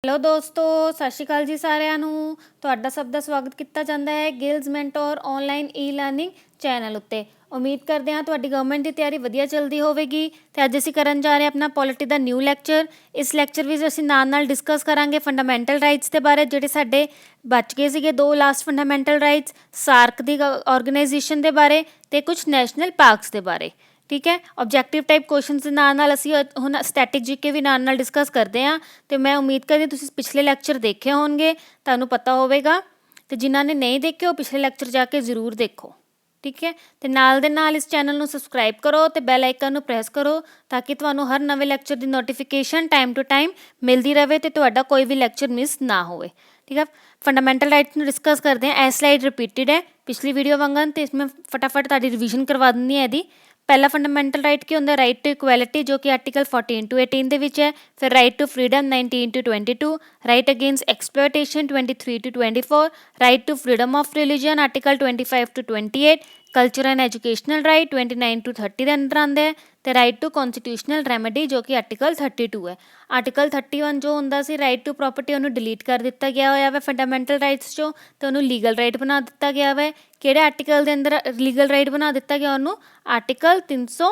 Hello ਦੋਸਤੋ, ਸਤਿ ਸ਼੍ਰੀ ਅਕਾਲ ਜੀ ਸਾਰਿਆਂ ਨੂੰ। ਤੁਹਾਡਾ ਸਭ ਦਾ ਸਵਾਗਤ ਕੀਤਾ ਜਾਂਦਾ ਹੈ ਗਿਲਜ਼ ਮੈਂਟੋਰ ਆਨਲਾਈਨ ਈ ਲਰਨਿੰਗ ਚੈਨਲ ਉੱਤੇ। ਉਮੀਦ ਕਰਦੇ ਹਾਂ ਤੁਹਾਡੀ ਗਵਰਨਮੈਂਟ ਦੀ ਤਿਆਰੀ ਵਧੀਆ ਚੱਲਦੀ ਹੋਵੇਗੀ। ਅਤੇ ਅੱਜ ਅਸੀਂ ਕਰਨ ਜਾ ਰਹੇ ਹਾਂ ਆਪਣਾ ਪੋਲਿਟੀ ਦਾ ਨਿਊ ਲੈਕਚਰ। ਇਸ ਲੈਕਚਰ ਵਿੱਚ ਅਸੀਂ ਨਾਲ ਡਿਸਕਸ ਕਰਾਂਗੇ ਫੰਡਾਮੈਂਟਲ ਰਾਈਟਸ ਦੇ ਬਾਰੇ, ਜਿਹੜੇ ਸਾਡੇ ਬਚ ਗਏ ਸੀਗੇ ਦੋ ਲਾਸਟ ਫੰਡਾਮੈਂਟਲ ਰਾਈਟਸ, ਸਾਰਕ ਦੀ ਆਰਗੇਨਾਈਜੇਸ਼ਨ ਦੇ ਬਾਰੇ ਅਤੇ ਕੁਛ ਨੈਸ਼ਨਲ ਪਾਰਕਸ ਦੇ ਬਾਰੇ। ਠੀਕ ਹੈ, ਆਬਜੈਕਟਿਵ ਟਾਈਪ ਕੁਐਸਚਨਸ ਦੇ ਨਾਲ ਅਸੀਂ ਹੁਣ ਸਟੈਟਿਕ ਜੀਕੇ ਵੀ ਨਾਲ ਡਿਸਕਸ ਕਰਦੇ ਹਾਂ। ਅਤੇ ਮੈਂ ਉਮੀਦ ਕਰਦੀ ਤੁਸੀਂ ਪਿਛਲੇ ਲੈਕਚਰ ਦੇਖੇ ਹੋਣਗੇ, ਤੁਹਾਨੂੰ ਪਤਾ ਹੋਵੇਗਾ। ਅਤੇ ਜਿਨ੍ਹਾਂ ਨੇ ਨਹੀਂ ਦੇਖੇ ਉਹ ਪਿਛਲੇ ਲੈਕਚਰ ਜਾ ਕੇ ਜ਼ਰੂਰ ਦੇਖੋ। ਠੀਕ ਹੈ, ਅਤੇ ਨਾਲ ਦੇ ਨਾਲ ਇਸ ਚੈਨਲ ਨੂੰ ਸਬਸਕ੍ਰਾਈਬ ਕਰੋ ਅਤੇ ਬੈਲ ਆਈਕਨ ਨੂੰ ਪ੍ਰੈਸ ਕਰੋ, ਤਾਂ ਕਿ ਤੁਹਾਨੂੰ ਹਰ ਨਵੇਂ lecture the notification time to time ਮਿਲਦੀ ਰਹੇ ਅਤੇ ਤੁਹਾਡਾ ਕੋਈ ਵੀ ਲੈਕਚਰ ਮਿਸ ਨਾ ਹੋਵੇ। ਠੀਕ ਹੈ, ਫੰਡਾਮੈਂਟਲ ਰਾਈਟਸ ਨੂੰ ਡਿਸਕਸ ਕਰਦੇ ਹਾਂ। ਇਹ ਸਲਾਈਡ ਰਿਪੀਟਿਡ ਹੈ ਪਿਛਲੀ ਵੀਡੀਓ ਵਾਂਗਨ, ਅਤੇ ਇਸ ਮੈਂ ਫਟਾਫਟ ਤੁਹਾਡੀ ਰਿਵੀਜ਼ਨ ਕਰਵਾ ਦਿੰਦੀ ਹਾਂ ਇਹਦੀ। ਪਹਿਲਾ ਫੰਡਾਮੈਂਟਲ ਰਾਈਟ ਕੀ ਹੁੰਦਾ? ਰਾਈਟ ਟੂ ਇਕੁਐਲਿਟੀ, ਜੋ ਕਿ ਆਰਟੀਕਲ 14 to 18 ਦੇ ਵਿੱਚ ਹੈ। ਫਿਰ right to freedom 19 to 22, right against exploitation 23 to 24, right to freedom of religion article 25 to 28, culture and educational right 29 to 30 ਦੇ ਅੰਡਰ ਆਉਂਦੇ ਹੈ। ਅਤੇ ਰਾਈਟ ਟੂ ਕੌਨਸਟੀਟਿਊਸ਼ਨਲ ਰੈਮੇਡੀ, ਜੋ ਕਿ ਆਰਟੀਕਲ 32 ਹੈ। ਆਰਟੀਕਲ 31 ਜੋ ਹੁੰਦਾ ਸੀ ਰਾਈਟ ਟੂ ਪ੍ਰੋਪਰਟੀ, ਉਹਨੂੰ ਡਿਲੀਟ ਕਰ ਦਿੱਤਾ ਗਿਆ ਹੋਇਆ ਵਾ ਫੰਡਾਮੈਂਟਲ ਰਾਈਟਸ 'ਚੋਂ, ਅਤੇ ਉਹਨੂੰ ਲੀਗਲ ਰਾਈਟ ਬਣਾ ਦਿੱਤਾ ਗਿਆ ਵਾ। ਕਿਹੜੇ ਆਰਟੀਕਲ ਦੇ ਅੰਦਰ ਲੀਗਲ ਰਾਈਟ ਬਣਾ ਦਿੱਤਾ ਗਿਆ ਉਹਨੂੰ? ਆਰਟੀਕਲ 300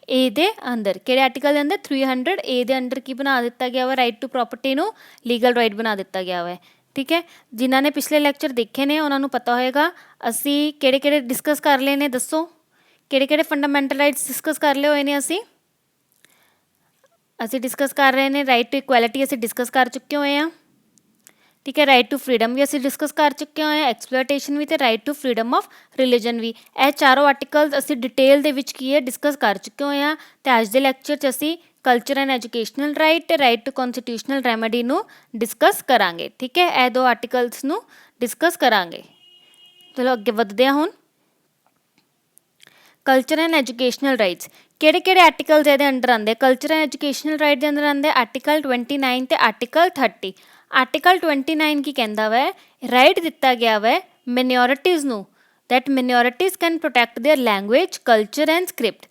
ਏ ਦੇ ਅੰਦਰ। ਕਿਹੜੇ ਆਰਟੀਕਲ ਦੇ ਅੰਦਰ? 300 ਏ ਦੇ ਅੰਦਰ ਕੀ ਬਣਾ ਦਿੱਤਾ ਗਿਆ ਵਾ? ਰਾਈਟ ਟੂ ਪ੍ਰੋਪਰਟੀ ਨੂੰ ਲੀਗਲ ਰਾਈਟ ਬਣਾ ਦਿੱਤਾ ਗਿਆ ਵਾ। ਠੀਕ ਹੈ, ਜਿਨ੍ਹਾਂ ਨੇ ਪਿਛਲੇ ਲੈਕਚਰ ਦੇਖੇ ਨੇ ਉਹਨਾਂ ਨੂੰ ਪਤਾ ਹੋਏਗਾ ਅਸੀਂ ਕਿਹੜੇ ਡਿਸਕਸ ਕਰ ਲਏ ਨੇ। ਦੱਸੋ ਕਿਹੜੇ ਫੰਡਾਮੈਂਟਲ ਰਾਈਟਸ ਡਿਸਕਸ ਕਰ ਲਏ ਹੋਏ ਨੇ? ਅਸੀਂ ਡਿਸਕਸ ਕਰ ਰਹੇ ਨੇ ਰਾਈਟ ਟੂ ਇਕੁਐਲਿਟੀ, ਅਸੀਂ ਡਿਸਕਸ ਕਰ ਚੁੱਕੇ ਹੋਏ ਹਾਂ। ਠੀਕ ਹੈ, ਰਾਈਟ ਟੂ ਫਰੀडम ਵੀ ਅਸੀਂ ਡਿਸਕਸ ਕਰ ਚੁੱਕੇ ਹੋਏ ਹਾਂ, ਐਕਸਪਲੋਇਟੇਸ਼ਨ ਵੀ, ਅਤੇ right to freedom of religion ਵੀ। ਇਹ ਚਾਰੋਂ ਆਰਟੀਕਲਸ ਅਸੀਂ ਡਿਟੇਲ ਦੇ ਵਿੱਚ ਕੀ ਹੈ ਡਿਸਕਸ ਕਰ ਚੁੱਕੇ ਹੋਏ ਹਾਂ। ਅਤੇ ਅੱਜ ਦੇ ਲੈਕਚਰ 'ਚ ਅਸੀਂ ਕਲਚਰ ਐਂਡ ਐਜੂਕੇਸ਼ਨਲ ਰਾਈਟ ਅਤੇ ਰਾਈਟ ਟੂ ਕੌਨਸਟੀਟਿਊਸ਼ਨਲ ਰੈਮੇਡੀ ਨੂੰ ਡਿਸਕਸ ਕਰਾਂਗੇ। ਠੀਕ ਹੈ, ਇਹ ਦੋ ਆਰਟੀਕਲਸ ਨੂੰ ਡਿਸਕਸ ਕਰਾਂਗੇ। ਚਲੋ ਅੱਗੇ ਵਧਦੇ ਹਾਂ ਹੁਣ। ਕਲਚਰ ਐਂਡ ਐਜੂਕੇਸ਼ਨਲ ਰਾਈਟਸ, ਕਿਹੜੇ ਆਰਟੀਕਲਸ ਇਹਦੇ ਅੰਡਰ ਆਉਂਦੇ? ਕਲਚਰ ਐਂਡ ਐਜੂਕੇਸ਼ਨਲ ਰਾਈਟ ਦੇ ਅੰਦਰ ਆਉਂਦੇ ਆਰਟੀਕਲ 29 ਅਤੇ ਆਰਟੀਕਲ 30। ਆਰਟੀਕਲ 29 ਕੀ ਕਹਿੰਦਾ ਵਾ? ਰਾਈਟ ਦਿੱਤਾ ਗਿਆ ਵਾ ਮਿਨੋਰਿਟੀਜ਼ ਨੂੰ, that minorities can protect their language, culture and script.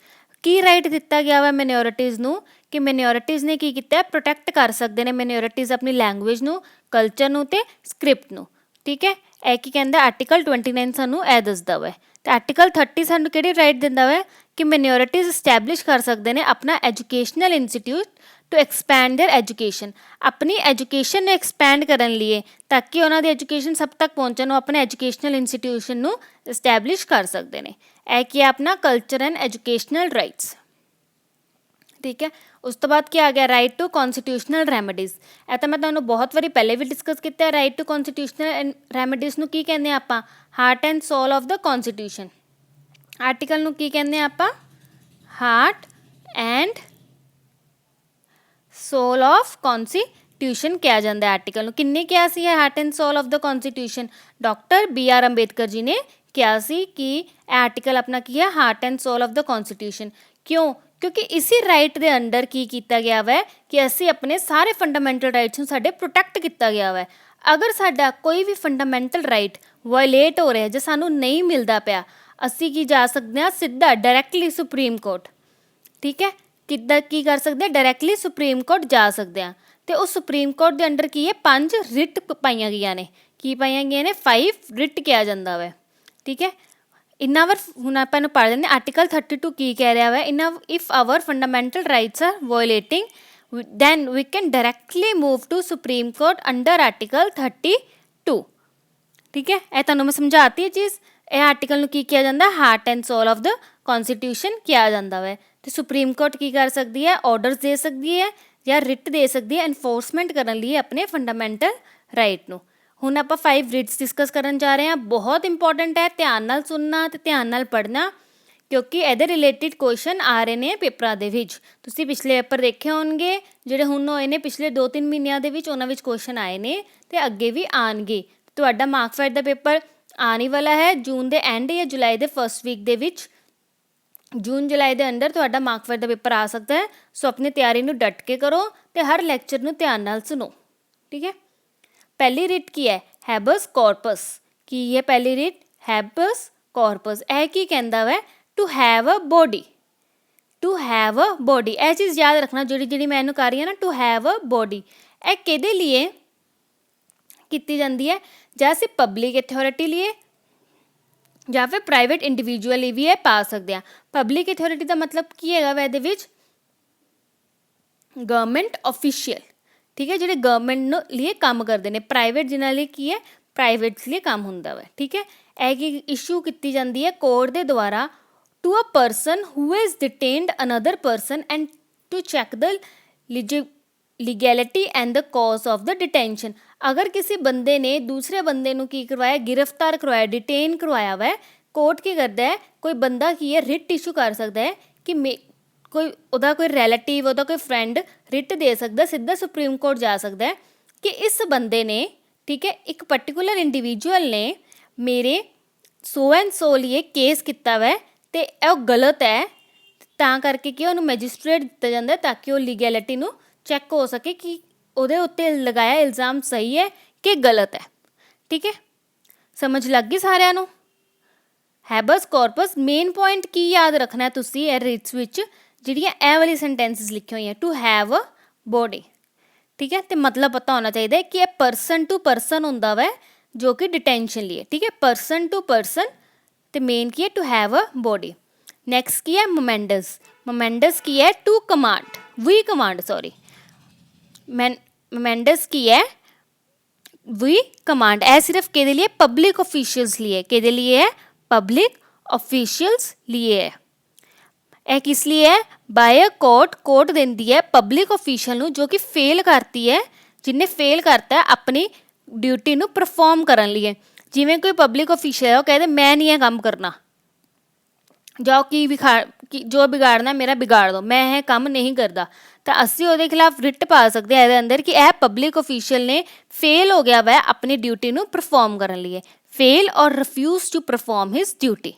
ਕੀ ਰਾਈਟ ਦਿੱਤਾ ਗਿਆ ਵਾ ਮਿਨੋਰਿਟੀਜ਼ ਨੂੰ? ਕਿ ਮਿਨੋਰਿਟੀਜ਼ ਨੇ ਕੀ ਕੀਤਾ? ਪ੍ਰੋਟੈਕਟ ਕਰ ਸਕਦੇ ਨੇ ਮਿਨੋਰਿਟੀਜ਼ ਆਪਣੀ ਲੈਂਗੁਏਜ ਨੂੰ, ਕਲਚਰ ਨੂੰ ਅਤੇ ਸਕ੍ਰਿਪਟ ਨੂੰ। ਠੀਕ ਹੈ, ਇਹ ਕੀ ਕਹਿੰਦਾ? ਆਰਟੀਕਲ 29 ਸਾਨੂੰ ਇਹ ਦੱਸਦਾ ਵਾ। ਅਤੇ ਆਰਟੀਕਲ 30 ਸਾਨੂੰ ਕਿਹੜੀ ਰਾਈਟ ਦਿੰਦਾ ਵਾ? ਕਿ ਮਿਨੋਰਿਟੀਜ਼ ਇਸਟੈਬਲਿਸ਼ ਕਰ ਸਕਦੇ ਨੇ ਆਪਣਾ educational institute to expand their education, ਆਪਣੀ ਐਜੂਕੇਸ਼ਨ ਨੂੰ ਐਕਸਪੈਂਡ ਕਰਨ ਲਈ, ਤਾਂ ਕਿ ਉਹਨਾਂ ਦੀ ਐਜੂਕੇਸ਼ਨ ਸਭ ਤੱਕ ਪਹੁੰਚਣ, ਨੂੰ ਆਪਣੇ ਐਜੂਕੇਸ਼ਨਲ ਇੰਸਟੀਟਿਊਸ਼ਨ ਨੂੰ ਇਸਟੈਬਲਿਸ਼ ਕਰ ਸਕਦੇ ਨੇ। ਇਹ ਕੀ ਹੈ? ਆਪਣਾ ਕਲਚਰ ਐਂਡ ਐਜੂਕੇਸ਼ਨਲ ਰਾਈਟਸ। ਠੀਕ ਹੈ, ਉਸ ਤੋਂ ਬਾਅਦ ਕੀ ਆ ਗਿਆ? Right to constitutional remedies. ਇਹ ਤਾਂ ਮੈਂ ਤੁਹਾਨੂੰ ਬਹੁਤ ਵਾਰੀ ਪਹਿਲੇ ਵੀ ਡਿਸਕਸ ਕੀਤਾ। ਰਾਈਟ ਟੂ ਕੌਨਸਟੀਟਿਊਸ਼ਨਲ ਰੈਮੇਡੀਜ਼ ਨੂੰ ਕੀ ਕਹਿੰਦੇ ਆ ਆਪਾਂ? Heart and soul of the constitution. Article ਨੂੰ ਕੀ ਕਹਿੰਦੇ ਆ ਆਪਾਂ? Heart and soul of constitution ਕਿਹਾ ਜਾਂਦਾ ਆਰਟੀਕਲ ਨੂੰ। ਕਿੰਨੇ ਕਿਹਾ ਸੀ ਇਹ heart and soul of the constitution? Doctor BR Ambedkar ji ਨੇ ਕਿਹਾ ਸੀ ਕਿ ਇਹ ਆਰਟੀਕਲ ਆਪਣਾ ਕੀ ਹੈ? Heart and soul of the ਕੌਨਸਟੀਟਿਊਸ਼ਨ। ਕਿਉਂ? ਕਿਉਂਕਿ ਇਸੇ ਰਾਈਟ ਦੇ ਅੰਡਰ ਕੀ ਕੀਤਾ ਗਿਆ ਵਾ ਕਿ ਅਸੀਂ ਆਪਣੇ ਸਾਰੇ ਫੰਡਾਮੈਂਟਲ ਰਾਈਟਸ ਨੂੰ ਸਾਡੇ ਪ੍ਰੋਟੈਕਟ ਕੀਤਾ ਗਿਆ ਵਾ। ਅਗਰ ਸਾਡਾ ਕੋਈ ਵੀ ਫੰਡਾਮੈਂਟਲ ਰਾਈਟ ਵਾਇਲੇਟ ਹੋ ਰਿਹਾ ਜਾਂ ਸਾਨੂੰ ਨਹੀਂ ਮਿਲਦਾ ਪਿਆ, ਅਸੀਂ ਕੀ ਜਾ ਸਕਦੇ ਹਾਂ? ਸਿੱਧਾ ਡਾਇਰੈਕਟਲੀ ਸੁਪਰੀਮ ਕੋਰਟ। ਠੀਕ ਹੈ, ਕਿੱਦਾਂ ਕੀ ਕਰ ਸਕਦੇ ਹਾਂ? ਡਾਇਰੈਕਟਲੀ ਸੁਪਰੀਮ ਕੋਰਟ ਜਾ ਸਕਦੇ ਹਾਂ। ਅਤੇ ਉਹ ਸੁਪਰੀਮ ਕੋਰਟ ਦੇ ਅੰਡਰ ਕੀ ਹੈ? 5 ਰਿਟ ਪਾਈਆਂ ਗਈਆਂ ਨੇ। ਕੀ ਪਾਈਆਂ ਗਈਆਂ ਨੇ? 5 ਰਿਟ ਕਿਹਾ ਜਾਂਦਾ ਵਾ। ਠੀਕ ਹੈ, ਇੰਨਾ ਵਰ ਹੁਣ ਆਪਾਂ ਇਹਨੂੰ ਪੜ੍ਹ ਲੈਂਦੇ। ਆਰਟੀਕਲ 32 ਕੀ ਕਹਿ ਰਿਹਾ ਵਾ? If our fundamental rights are violating, then we can directly move to Supreme Court under Article 32। ਠੀਕ ਹੈ, ਇਹ ਤੁਹਾਨੂੰ ਮੈਂ ਸਮਝਾਤੀ ਇਹ ਚੀਜ਼। ਇਹ ਆਰਟੀਕਲ ਨੂੰ ਕੀ ਕਿਹਾ ਜਾਂਦਾ? Heart and soul of the ਕੌਨਸਟੀਟਿਊਸ਼ਨ ਕਿਹਾ ਜਾਂਦਾ ਵਾ। ਅਤੇ ਸੁਪਰੀਮ ਕੋਰਟ ਕੀ ਕਰ ਸਕਦੀ ਹੈ? ਆਰਡਰਸ ਦੇ ਸਕਦੀ ਹੈ ਜਾਂ ਰਿਟ ਦੇ ਸਕਦੀ ਹੈ ਐਨਫੋਰਸਮੈਂਟ ਕਰਨ ਲਈ ਆਪਣੇ ਫੰਡਾਮੈਂਟਲ ਰਾਈਟ ਨੂੰ। ਹੁਣ ਆਪਾਂ 5 ਰਿਟਸ ਡਿਸਕਸ ਕਰਨ ਜਾ ਰਹੇ ਹਾਂ। ਬਹੁਤ ਇੰਪੋਰਟੈਂਟ ਹੈ, ਧਿਆਨ ਨਾਲ ਸੁਣਨਾ ਅਤੇ ਧਿਆਨ ਨਾਲ ਪੜ੍ਹਨਾ, ਕਿਉਂਕਿ ਇਹਦੇ ਰਿਲੇਟਿਡ ਕੁਐਸਚਨ ਆ ਰਹੇ ਨੇ ਪੇਪਰਾਂ ਦੇ ਵਿੱਚ। ਤੁਸੀਂ ਪਿਛਲੇ ਪੇਪਰ ਦੇਖੇ ਹੋਣਗੇ ਜਿਹੜੇ ਹੁਣ ਹੋਏ ਨੇ ਪਿਛਲੇ 2-3 ਮਹੀਨਿਆਂ ਦੇ ਵਿੱਚ, ਉਹਨਾਂ ਵਿੱਚ ਕੁਐਸਚਨ ਆਏ ਨੇ ਅਤੇ ਅੱਗੇ ਵੀ ਆਉਣਗੇ। ਤੁਹਾਡਾ ਮਾਰਕਫੈਟ ਦਾ ਪੇਪਰ ਆਉਣ ਹੀ ਵਾਲਾ ਹੈ ਜੂਨ ਦੇ ਐਂਡ ਜਾਂ ਜੁਲਾਈ ਦੇ ਫਸਟ ਵੀਕ ਦੇ ਵਿੱਚ। ਜੂਨ ਜੁਲਾਈ ਦੇ ਅੰਦਰ ਤੁਹਾਡਾ ਮਾਰਕਫੈਟ ਦਾ ਪੇਪਰ ਆ ਸਕਦਾ ਹੈ। ਸੋ ਆਪਣੀ ਤਿਆਰੀ ਨੂੰ ਡਟ ਕੇ ਕਰੋ ਅਤੇ ਹਰ ਲੈਕਚਰ ਨੂੰ ਧਿਆਨ ਨਾਲ ਸੁਣੋ। ਠੀਕ ਹੈ, ਪਹਿਲੀ ਰਿਟ ਕੀ ਹੈ? ਹੈਬਸ ਕਾਰਪਸ। ਕੀ ਹੈ ਪਹਿਲੀ ਰਿਟ? ਹੈਬਸ ਕਾਰਪਸ। ਇਹ ਕੀ ਕਹਿੰਦਾ ਵੈ? To have a body. To have a body, ਇਹ ਚੀਜ਼ ਯਾਦ ਰੱਖਣਾ ਜਿਹੜੀ ਮੈਂ ਇਹਨੂੰ ਕਰ ਰਹੀ ਹਾਂ ਨਾ, ਟੂ ਹੈਵ ਅ ਬੋਡੀ। ਇਹ ਕਿਹਦੇ लिए ਕੀਤੀ ਜਾਂਦੀ ਹੈ? ਜਾਂ ਅਸੀਂ ਪਬਲਿਕ ਅਥਾਰਟੀ ਲਈ ਜਾਂ ਫਿਰ ਪ੍ਰਾਈਵੇਟ ਇੰਡੀਵਿਜੂਅਲ ਲਈ ਵੀ ਇਹ ਪਾ ਸਕਦੇ ਹਾਂ। ਪਬਲਿਕ ਅਥਾਰਟੀ ਦਾ ਮਤਲਬ ਕੀ ਹੈਗਾ ਵਾ ਇਹਦੇ ਵਿੱਚ? ਗਵਰਨਮੈਂਟ ਅਫੀਸ਼ੀਅਲ, ਠੀਕ ਹੈ, ਜਿਹੜੇ ਗਵਰਨਮੈਂਟ ਨੂੰ ਲਈ ਕੰਮ ਕਰਦੇ ਨੇ। ਪ੍ਰਾਈਵੇਟ ਜਿਨ੍ਹਾਂ ਲਈ ਕੀ ਹੈ? ਪ੍ਰਾਈਵੇਟ ਲਈ ਕੰਮ ਹੁੰਦਾ ਵਾ, ਠੀਕ ਹੈ। ਇਹ ਕੀ ਇਸ਼ੂ ਕੀਤੀ ਜਾਂਦੀ ਹੈ ਕੋਰਟ ਦੇ ਦੁਆਰਾ to a person who is detained another person and to check the legality and the cause of the detention. ਅਗਰ ਕਿਸੇ ਬੰਦੇ ਨੇ ਦੂਸਰੇ ਬੰਦੇ ਨੂੰ ਕੀ ਕਰਵਾਇਆ? ਗ੍ਰਿਫਤਾਰ ਕਰਵਾਇਆ, ਡਿਟੇਨ ਕਰਵਾਇਆ ਵਾ। ਕੋਰਟ ਕੀ ਕਰਦਾ ਹੈ? ਕੋਈ ਬੰਦਾ ਕੀ ਹੈ? ਰਿਟ ਇਸ਼ੂ ਕਰ ਸਕਦਾ ਹੈ ਕਿ ਕੋਈ ਉਹਦਾ ਕੋਈ ਰਿਲੇਟਿਵ, ਉਹਦਾ ਕੋਈ ਫਰੈਂਡ ਰਿਟ ਦੇ ਸਕਦਾ, ਸਿੱਧਾ ਸੁਪਰੀਮ ਕੋਰਟ ਜਾ ਸਕਦਾ ਹੈ ਕਿ ਇਸ ਬੰਦੇ ਨੇ, ਠੀਕ ਹੈ, ਇੱਕ ਪਰਟੀਕੂਲਰ ਇੰਡੀਵਿਜੂਅਲ ਨੇ ਮੇਰੇ ਸੋ ਐਂਡ ਸੋ ਲਈ ਕੇਸ ਕੀਤਾ ਵੈ ਅਤੇ ਉਹ ਗਲਤ ਹੈ, ਤਾਂ ਕਰਕੇ ਕਿ ਉਹਨੂੰ ਮੈਜਿਸਟਰੇਟ ਦਿੱਤਾ ਜਾਂਦਾ ਤਾਂ ਕਿ ਉਹ ਲੀਗੈਲਿਟੀ ਨੂੰ ਚੈੱਕ ਹੋ ਸਕੇ ਕਿ ਉਹਦੇ ਉੱਤੇ ਲਗਾਇਆ ਇਲਜ਼ਾਮ ਸਹੀ ਹੈ ਕਿ ਗਲਤ ਹੈ, ਠੀਕ ਹੈ। ਸਮਝ ਲੱਗ ਗਈ ਸਾਰਿਆਂ ਨੂੰ? ਹੈਬਸ ਕਾਰਪਸ ਮੇਨ ਪੁਆਇੰਟ ਕੀ ਯਾਦ ਰੱਖਣਾ ਤੁਸੀਂ ਇਹ ਰਿਟਸ ਵਿੱਚ ਜਿਹੜੀਆਂ ਇਹ ਵਾਲੀ ਸੈਂਟੈਂਸਿਸ ਲਿਖੀਆਂ ਹੋਈਆਂ? ਟੂ ਹੈਵ ਅ ਬੋਡੀ, ਠੀਕ ਹੈ, ਅਤੇ ਮਤਲਬ ਪਤਾ ਹੋਣਾ ਚਾਹੀਦਾ ਕਿ ਇਹ ਪਰਸਨ ਟੂ ਪਰਸਨ ਹੁੰਦਾ ਵਾ ਜੋ ਕਿ ਡਿਟੈਂਸ਼ਨ ਲਈ ਹੈ, ਠੀਕ ਹੈ, ਪਰਸਨ ਟੂ ਪਰਸਨ, ਅਤੇ ਮੇਨ ਕੀ ਹੈ? To have a body. Next ਕੀ ਹੈ? ਮੋਮੈਂਡਸ। ਮੋਮੈਂਡਸ ਕੀ ਹੈ? To command, we command, sorry, mandamus ਕੀ ਹੈ? We command. ਇਹ ਸਿਰਫ ਕਿਹਦੇ ਲਈ? ਪਬਲਿਕ ਅਫੀਸ਼ੀਅਲਸ ਲਈ ਹੈ। ਕਿਹਦੇ ਲਈ ਹੈ? ਪਬਲਿਕ ਅਫੀਸ਼ੀਅਲਸ ਲਈ ਹੈ। ਇਹ ਕਿਸ ਲਈ ਹੈ? ਬਾਏ ਅ ਕੋਰਟ ਦਿੰਦੀ ਹੈ ਪਬਲਿਕ ਅਫੀਸ਼ੀਅਲ ਨੂੰ ਜੋ ਕਿ ਫੇਲ ਕਰਤੀ ਹੈ, ਜਿਹਨੇ ਫੇਲ ਕਰਤਾ ਆਪਣੀ ਡਿਊਟੀ ਨੂੰ ਪਰਫੋਰਮ ਕਰਨ ਲਈ। ਜਿਵੇਂ ਕੋਈ ਪਬਲਿਕ ਅਫੀਸ਼ੀਅਲ ਹੈ, ਉਹ ਕਹਿੰਦੇ ਮੈਂ ਨਹੀਂ ਇਹ ਕੰਮ ਕਰਨਾ, ਜਾਓ ਜੋ ਵਿਗਾੜਨਾ ਮੇਰਾ ਵਿਗਾੜ ਦਿਓ, ਮੈਂ ਇਹ ਕੰਮ ਨਹੀਂ ਕਰਦਾ, ਤਾਂ ਅਸੀਂ ਉਹਦੇ ਖਿਲਾਫ ਰਿਟ ਪਾ ਸਕਦੇ ਹਾਂ ਇਹਦੇ ਅੰਦਰ ਕਿ ਇਹ ਪਬਲਿਕ ਅਫੀਸ਼ੀਅਲ ਨੇ ਫੇਲ ਹੋ ਗਿਆ ਵਾ ਆਪਣੀ ਡਿਊਟੀ ਨੂੰ ਪਰਫੋਰਮ ਕਰਨ ਲਈ। Fail or refuse to perform his duty,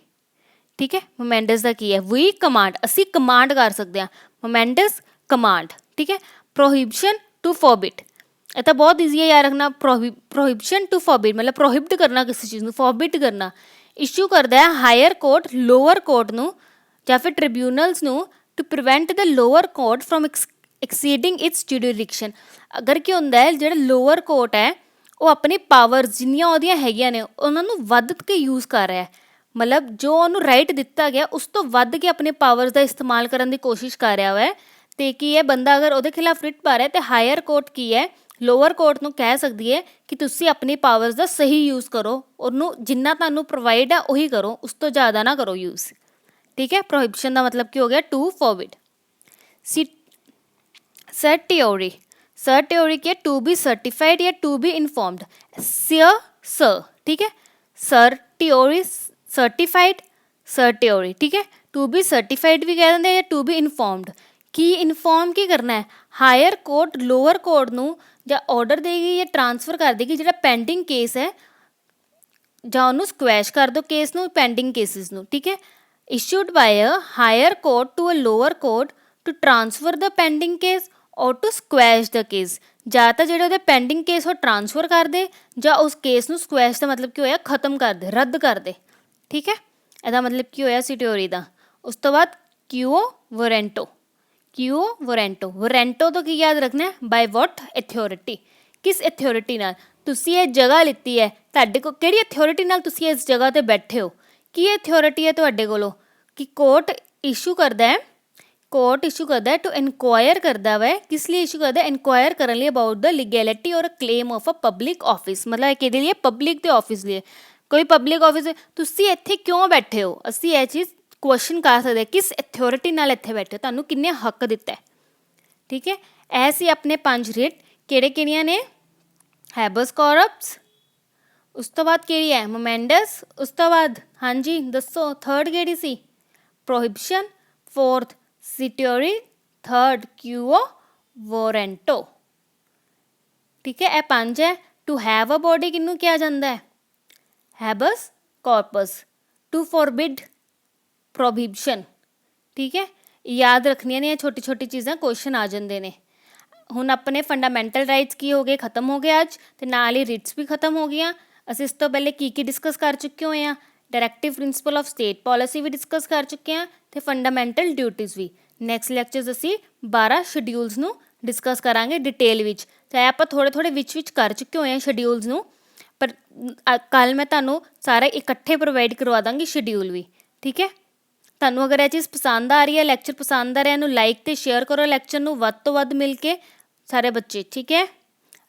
ਠੀਕ ਹੈ। ਮੋਮੈਂਡਸ ਦਾ ਕੀ ਹੈ? ਵੀ ਕਮਾਂਡ, ਅਸੀਂ ਕਮਾਂਡ ਕਰ ਸਕਦੇ ਹਾਂ। ਮੋਮੈਂਡਸ ਕਮਾਂਡ, ਠੀਕ ਹੈ। ਪ੍ਰੋਹਿਬਿਸ਼ਨ ਟੂ ਫੋਰਬਿਡ, ਇਹ ਤਾਂ ਬਹੁਤ ਈਜ਼ੀ ਹੈ ਯਾਦ ਰੱਖਣਾ। ਪ੍ਰੋਹਿਬਿਸ਼ਨ ਟੂ ਫੋਰਬਿਡ ਮਤਲਬ ਪ੍ਰੋਹਿਬਿਟ ਕਰਨਾ ਕਿਸੇ ਚੀਜ਼ ਨੂੰ, ਫੋਰਬਿਡ ਕਰਨਾ। ਇਸ਼ੂ ਕਰਦਾ ਹੈ ਹਾਇਰ ਕੋਰਟ ਲੋਅਰ ਕੋਰਟ ਨੂੰ ਜਾਂ ਫਿਰ ਟ੍ਰਿਬਿਊਨਲਸ ਨੂੰ to prevent the lower court from exceeding its jurisdiction. ਅਗਰ ਕੀ ਹੁੰਦਾ ਹੈ, ਜਿਹੜਾ ਲੋਅਰ ਕੋਰਟ ਹੈ ਉਹ ਆਪਣੀ ਪਾਵਰਸ ਜਿੰਨੀਆਂ ਉਹਦੀਆਂ ਹੈਗੀਆਂ ਨੇ ਉਹਨਾਂ ਨੂੰ ਵੱਧ ਕੇ ਯੂਜ਼ ਕਰ ਰਿਹਾ ਹੈ, ਮਤਲਬ ਜੋ ਉਹਨੂੰ ਰਾਈਟ ਦਿੱਤਾ ਗਿਆ ਉਸ ਤੋਂ ਵੱਧ ਕੇ ਆਪਣੇ ਪਾਵਰਸ ਦਾ ਇਸਤੇਮਾਲ ਕਰਨ ਦੀ ਕੋਸ਼ਿਸ਼ ਕਰ ਰਿਹਾ ਹੈ। ਅਤੇ ਕੀ ਹੈ, ਬੰਦਾ ਅਗਰ ਉਹਦੇ ਖਿਲਾਫ ਰਿਟ ਪਾ ਰਿਹਾ ਤਾਂ ਹਾਇਰ ਕੋਰਟ ਕੀ ਹੈ, ਲੋਅਰ ਕੋਰਟ ਨੂੰ ਕਹਿ ਸਕਦੀ ਹੈ ਕਿ ਤੁਸੀਂ ਆਪਣੀ ਪਾਵਰਸ ਦਾ ਸਹੀ ਯੂਜ਼ ਕਰੋ, ਉਹਨੂੰ ਜਿੰਨਾ ਤੁਹਾਨੂੰ ਪ੍ਰੋਵਾਈਡ ਹੈ ਉਹੀ ਕਰੋ, ਉਸ ਤੋਂ ਜ਼ਿਆਦਾ ਨਾ ਕਰੋ ਯੂਜ਼, ਠੀਕ ਹੈ। ਪ੍ਰੋਹਿਬਿਸ਼ਨ ਦਾ ਮਤਲਬ ਕੀ ਹੋ ਗਿਆ? ਟੂ ਫੋਰਬਿਡ। ਸਰਟੀਓਰੀ, ਸਰਟੀਓਰੀ ਕੀ ਹੈ? ਟੂ ਬੀ ਸਰਟੀਫਾਈਡ ਜਾਂ ਟੂ ਬੀ ਇਨਫੋਰਮਡ। ਠੀਕ ਹੈ, ਸਰਟੀਓਰੀ ਸਰਟੀਫਾਈਡ, ਸਰਟੀਓਰੀ, ਠੀਕ ਹੈ। ਟੂ ਬੀ ਸਰਟੀਫਾਈਡ ਵੀ ਕਹਿ ਦਿੰਦੇ ਜਾਂ ਟੂ ਬੀ ਇਨਫੋਰਮਡ। ਕੀ ਇਨਫੋਰਮ ਕੀ ਕਰਨਾ ਹੈ? ਹਾਇਰ ਕੋਰਟ ਲੋਅਰ ਕੋਰਟ ਨੂੰ ਜਾਂ ਆਰਡਰ ਦੇਗੀ ਜਾਂ ਟ੍ਰਾਂਸਫਰ ਕਰ ਦੇਗੀ ਜਿਹੜਾ ਪੈਂਡਿੰਗ ਕੇਸ ਹੈ, ਜਾਂ ਉਹਨੂੰ ਸਕੁਐਸ਼ ਕਰ ਦਿਓ ਕੇਸ ਨੂੰ, ਪੈਂਡਿੰਗ ਕੇਸਿਸ ਨੂੰ, ਠੀਕ ਹੈ। Issued by a higher court to a lower court to transfer the pending case or to squash the case. ਜਾਂ ਤਾਂ ਜਿਹੜੇ ਉਹਦੇ ਪੈਂਡਿੰਗ ਕੇਸ ਉਹ ਟ੍ਰਾਂਸਫਰ ਕਰ ਦੇ ਜਾਂ ਉਸ ਕੇਸ ਨੂੰ ਸਕੁਐਸ਼ ਦਾ ਮਤਲਬ ਕੀ ਹੋਇਆ? ਖਤਮ ਕਰ ਦੇ, ਰੱਦ ਕਰ ਦੇ, ਠੀਕ ਹੈ। ਇਹਦਾ ਮਤਲਬ ਕੀ ਹੋਇਆ ਸਿਟਿਓਰੀ ਦਾ। ਉਸ ਤੋਂ ਬਾਅਦ ਕਿਊਓ ਵਾਰੰਟੋ, ਕਿਊਓ ਵਾਰੰਟੋ, ਵਾਰੰਟੋ ਤੋਂ ਕੀ ਯਾਦ ਰੱਖਣਾ? ਬਾਈ ਵਾਟ ਅਥੋਰਿਟੀ, ਕਿਸ ਅਥੋਰਿਟੀ ਨਾਲ ਤੁਸੀਂ ਇਹ ਜਗ੍ਹਾ ਲਿੱਤੀ ਹੈ, ਤੁਹਾਡੇ ਕੋਲ ਕਿਹੜੀ ਅਥੋਰਿਟੀ ਨਾਲ ਤੁਸੀਂ ਇਸ ਜਗ੍ਹਾ 'ਤੇ ਬੈਠੇ ਹੋ, ਕੀ ਅਥੋਰਿਟੀ ਹੈ ਤੁਹਾਡੇ ਕੋਲੋਂ? ਕਿ ਕੋਰਟ ਇਸ਼ੂ ਕਰਦਾ ਹੈ, ਕੋਰਟ ਇਸ਼ੂ ਕਰਦਾ ਹੈ ਟੂ ਇਨਕੁਆਇਰ ਕਰਦਾ ਵਾ। ਕਿਸ ਲਈ ਇਸ਼ੂ ਕਰਦਾ? ਇਨਕੁਆਇਰ ਕਰਨ ਲਈ about the legality or claim of a public office, ਮਤਲਬ ਕਿਹਦੇ ਲਈ? ਪਬਲਿਕ ਦੇ ਆਫਿਸ ਲਈ। ਕੋਈ ਪਬਲਿਕ ਆਫਿਸ, ਤੁਸੀਂ ਇੱਥੇ ਕਿਉਂ ਬੈਠੇ ਹੋ, ਅਸੀਂ ਇਹ ਚੀਜ਼ ਕੁਐਸਚਨ ਕਰ ਸਕਦੇ ਕਿਸ ਅਥੋਰਿਟੀ ਨਾਲ ਇੱਥੇ ਬੈਠੇ ਹੋ, ਤੁਹਾਨੂੰ ਕਿੰਨੇ ਹੱਕ ਦਿੱਤਾ ਹੈ, ਠੀਕ ਹੈ। ਇਹ ਸੀ ਆਪਣੇ 5 ਰਿਟ, ਕਿਹੜੀਆਂ ਨੇ? ਹੈਬਸ ਕਾਰਪਸ, ਉਸ ਤੋਂ ਬਾਅਦ ਕਿਹੜੀ ਹੈ? ਮੋਮੈਂਡਸ, ਉਸ ਤੋਂ ਬਾਅਦ ਹਾਂਜੀ ਦੱਸੋ ਥਰਡ ਕਿਹੜੀ ਸੀ? ਪ੍ਰੋਹਿਬਿਸ਼ਨ, ਫੋਰਥ ਸਿਟਿਓਰੀ, ਥਰਡ ਕਿਊਓ ਵਾਰੰਟੋ, ਠੀਕ ਹੈ। ਇਹ 5 ਹੈ। ਟੂ ਹੈਵ ਅ ਬੋਡੀ ਕਿਹਨੂੰ ਕਿਹਾ ਜਾਂਦਾ ਹੈ? ਹੈਬਸ ਕਾਰਪਸ। ਟੂ ਫੋਰਬਿਡ, ਪ੍ਰੋਹਿਬਿਸ਼ਨ, ਠੀਕ ਹੈ। ਯਾਦ ਰੱਖਣੀਆਂ ਨੇ ਇਹ ਛੋਟੀ ਛੋਟੀ ਚੀਜ਼ਾਂ, ਕੁਐਸਚਨ ਆ ਜਾਂਦੇ ਨੇ। ਹੁਣ ਆਪਣੇ ਫੰਡਾਮੈਂਟਲ ਰਾਈਟਸ ਕੀ ਹੋ ਗਏ? ਖਤਮ ਹੋ ਗਏ ਅੱਜ, ਅਤੇ ਨਾਲ ਹੀ ਰਿਟਸ ਵੀ ਖਤਮ ਹੋ ਗਈਆਂ। ਅਸੀਂ ਇਸ ਤੋਂ ਪਹਿਲੇ ਕੀ ਡਿਸਕਸ ਕਰ ਚੁੱਕੇ ਹੋਏ ਹਾਂ? Directive principle of state policy ਵੀ ਡਿਸਕਸ ਕਰ ਚੁੱਕੇ ਹਾਂ ਅਤੇ ਫੰਡਾਮੈਂਟਲ ਡਿਊਟੀਜ਼ ਵੀ। ਨੈਕਸਟ ਲੈਕਚਰਸ ਅਸੀਂ 12 ਸ਼ਡਿਊਲਸ ਨੂੰ ਡਿਸਕਸ ਕਰਾਂਗੇ ਡਿਟੇਲ ਵਿੱਚ। ਚਾਹੇ ਆਪਾਂ ਥੋੜ੍ਹੇ ਥੋੜ੍ਹੇ ਵਿੱਚ ਕਰ ਚੁੱਕੇ ਹੋਏ ਹਾਂ ਸ਼ਡਿਊਲਸ ਨੂੰ, ਪਰ ਕੱਲ੍ਹ ਮੈਂ ਤੁਹਾਨੂੰ ਸਾਰਾ ਇਕੱਠੇ ਪ੍ਰੋਵਾਈਡ ਕਰਵਾ ਦਾਂਗੀ ਸ਼ਡਿਊਲ ਵੀ, ਠੀਕ ਹੈ। ਤੁਹਾਨੂੰ ਅਗਰ ਇਹ ਚੀਜ਼ ਪਸੰਦ ਆ ਰਹੀ ਹੈ, ਲੈਕਚਰ ਪਸੰਦ ਆ ਰਿਹਾ, ਇਹਨੂੰ ਲਾਈਕ ਅਤੇ ਸ਼ੇਅਰ ਕਰੋ ਲੈਕਚਰ ਨੂੰ ਵੱਧ ਤੋਂ ਵੱਧ ਮਿਲ ਕੇ ਸਾਰੇ ਬੱਚੇ, ਠੀਕ ਹੈ।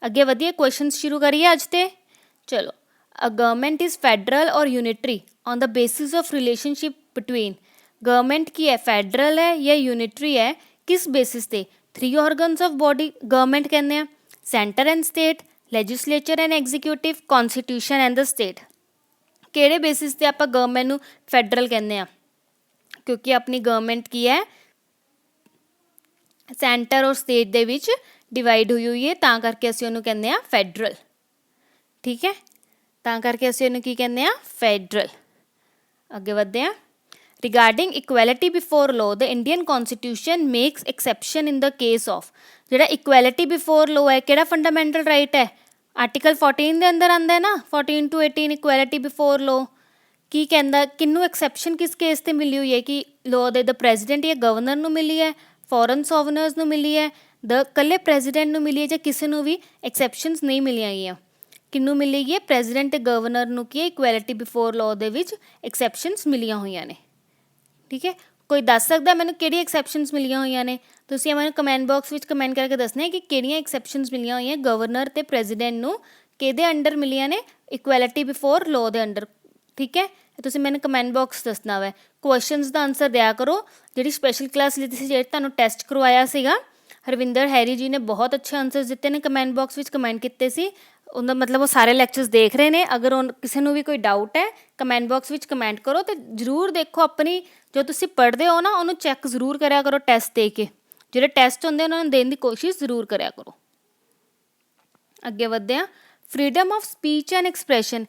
ਅੱਗੇ ਵਧੀਆ ਕੁਐਸਚਨ ਸ਼ੁਰੂ ਕਰੀਏ ਅੱਜ ਤੇ। ਚਲੋ, a government is federal or unitary on the basis of relationship between. Government ਕੀ ਹੈ, ਫੈਡਰਲ ਹੈ ਜਾਂ ਯੂਨਿਟਰੀ ਹੈ, ਕਿਸ ਬੇਸਿਸ 'ਤੇ? 3 organs ਆਫ ਬੋਡੀ ਗਵਰਨਮੈਂਟ ਕਹਿੰਦੇ ਆ, centre and state, legislature and executive, constitution and the state. ਕਿਹੜੇ ਬੇਸਿਸ 'ਤੇ ਆਪਾਂ ਗਵਰਨਮੈਂਟ ਨੂੰ ਫੈਡਰਲ ਕਹਿੰਦੇ ਆ? ਕਿਉਂਕਿ ਆਪਣੀ ਗਵਰਨਮੈਂਟ ਕੀ ਹੈ, ਸੈਂਟਰ ਔਰ ਸਟੇਟ ਦੇ ਵਿੱਚ ਡਿਵਾਈਡ ਹੋਈ ਹੈ, ਤਾਂ ਕਰਕੇ ਅਸੀਂ ਉਹਨੂੰ ਕਹਿੰਦੇ ਆ ਫੈਡਰਲ, ਠੀਕ ਹੈ। ਤਾਂ ਕਰਕੇ ਅਸੀਂ ਉਹਨੂੰ ਕੀ ਕਹਿੰਦੇ ਆ, ਫੈਡਰਲ। ਅੱਗੇ ਵਧਦੇ ਹਾਂ। Regarding equality before law, the Indian constitution makes exception in the case of. ਜਿਹੜਾ ਇਕੁਐਲਿਟੀ ਬਿਫੋਰ ਲੋ ਹੈ, ਕਿਹੜਾ ਫੰਡਾਮੈਂਟਲ ਰਾਈਟ ਹੈ? ਆਰਟੀਕਲ 14 ਦੇ ਅੰਦਰ ਆਉਂਦਾ ਹੈ ਨਾ, 14 to 18 ਇਕੁਐਲਿਟੀ ਬਿਫੋਰ ਲੋ। ਕੀ ਕਹਿੰਦਾ, ਕਿਹਨੂੰ ਐਕਸੈਪਸ਼ਨ ਕਿਸ ਕੇਸ 'ਤੇ ਮਿਲੀ ਹੋਈ ਹੈ? ਕਿ ਲੋ ਦੇ ਦ ਪ੍ਰੈਜ਼ੀਡੈਂਟ ਜਾਂ ਗਵਰਨਰ ਨੂੰ ਮਿਲੀ ਹੈ, ਫੋਰਨ ਸੋਵਨਰਸ ਨੂੰ ਮਿਲੀ ਹੈ, ਦ ਇਕੱਲੇ ਪ੍ਰੈਜ਼ੀਡੈਂਟ ਨੂੰ ਮਿਲੀ ਹੈ, ਜਾਂ ਕਿਸੇ ਨੂੰ ਵੀ ਐਕਸੈਪਸ਼ਨਸ ਨਹੀਂ ਮਿਲੀਆਂ ਗਈਆਂ? ਕਿਹਨੂੰ ਮਿਲੇਗੀ ਹੈ? ਪ੍ਰੈਜ਼ੀਡੈਂਟ ਅਤੇ ਗਵਰਨਰ ਨੂੰ ਕੀ ਹੈ, ਇਕੁਐਲਿਟੀ ਬਿਫੋਰ ਲੋ ਦੇ ਵਿੱਚ ਐਕਸੈਪਸ਼ਨਸ ਮਿਲੀਆਂ ਹੋਈਆਂ ਨੇ, ਠੀਕ ਹੈ। ਕੋਈ ਦੱਸ ਸਕਦਾ ਮੈਨੂੰ ਕਿਹੜੀ ਐਕਸੈਪਸ਼ਨਸ ਮਿਲੀਆਂ ਹੋਈਆਂ ਨੇ? ਤੁਸੀਂ ਮੈਨੂੰ ਕਮੈਂਟ ਬਾਕਸ ਵਿੱਚ ਕਮੈਂਟ ਕਰਕੇ ਦੱਸਣਾ ਹੈ ਕਿ ਕਿਹੜੀਆਂ ਐਕਸੈਪਸ਼ਨਸ ਮਿਲੀਆਂ ਹੋਈਆਂ ਗਵਰਨਰ ਅਤੇ ਪ੍ਰੈਜ਼ੀਡੈਂਟ ਨੂੰ, ਕਿਹਦੇ ਅੰਡਰ ਮਿਲੀਆਂ ਨੇ? ਇਕੁਐਲਿਟੀ ਬਿਫੋਰ ਲੋ ਦੇ ਅੰਡਰ, ਠੀਕ ਹੈ। ਤੁਸੀਂ ਮੈਨੂੰ ਕਮੈਂਟ ਬਾਕਸ ਦੱਸਣਾ ਵਾ। ਕੁਐਸਚਨਸ ਦਾ ਆਨਸਰ ਦਿਆ ਕਰੋ। ਜਿਹੜੀ ਸਪੈਸ਼ਲ ਕਲਾਸ ਲਈ ਸੀ, ਜਿਹੜੀ ਤੁਹਾਨੂੰ ਟੈਸਟ ਕਰਵਾਇਆ ਸੀਗਾ, ਹਰਵਿੰਦਰ ਹੈਰੀ ਜੀ ਨੇ ਬਹੁਤ ਅੱਛੇ ਆਨਸਰਸ ਦਿੱਤੇ ਨੇ, ਕਮੈਂਟ ਬਾਕਸ ਵਿੱਚ ਕਮੈਂਟ ਕੀਤੇ ਸੀ। ਉਹਦਾ ਮਤਲਬ ਉਹ ਸਾਰੇ ਲੈਕਚਰਸ ਦੇਖ ਰਹੇ ਨੇ। ਅਗਰ ਕਿਸੇ ਨੂੰ ਵੀ ਕੋਈ ਡਾਊਟ ਹੈ, ਕਮੈਂਟ ਬਾਕਸ ਵਿੱਚ ਕਮੈਂਟ ਕਰੋ, ਅਤੇ ਜ਼ਰੂਰ ਦੇਖੋ ਆਪਣੀ ਜੋ ਤੁਸੀਂ ਪੜ੍ਹਦੇ ਹੋ ਨਾ, ਉਹਨੂੰ ਚੈੱਕ ਜ਼ਰੂਰ ਕਰਿਆ ਕਰੋ ਟੈਸਟ ਦੇ ਕੇ। ਜਿਹੜੇ ਟੈਸਟ ਹੁੰਦੇ ਉਹਨਾਂ ਨੂੰ ਦੇਣ ਦੀ ਕੋਸ਼ਿਸ਼ ਜ਼ਰੂਰ ਕਰਿਆ ਕਰੋ। ਅੱਗੇ ਵਧਦੇ ਹਾਂ। Freedom of speech and expression.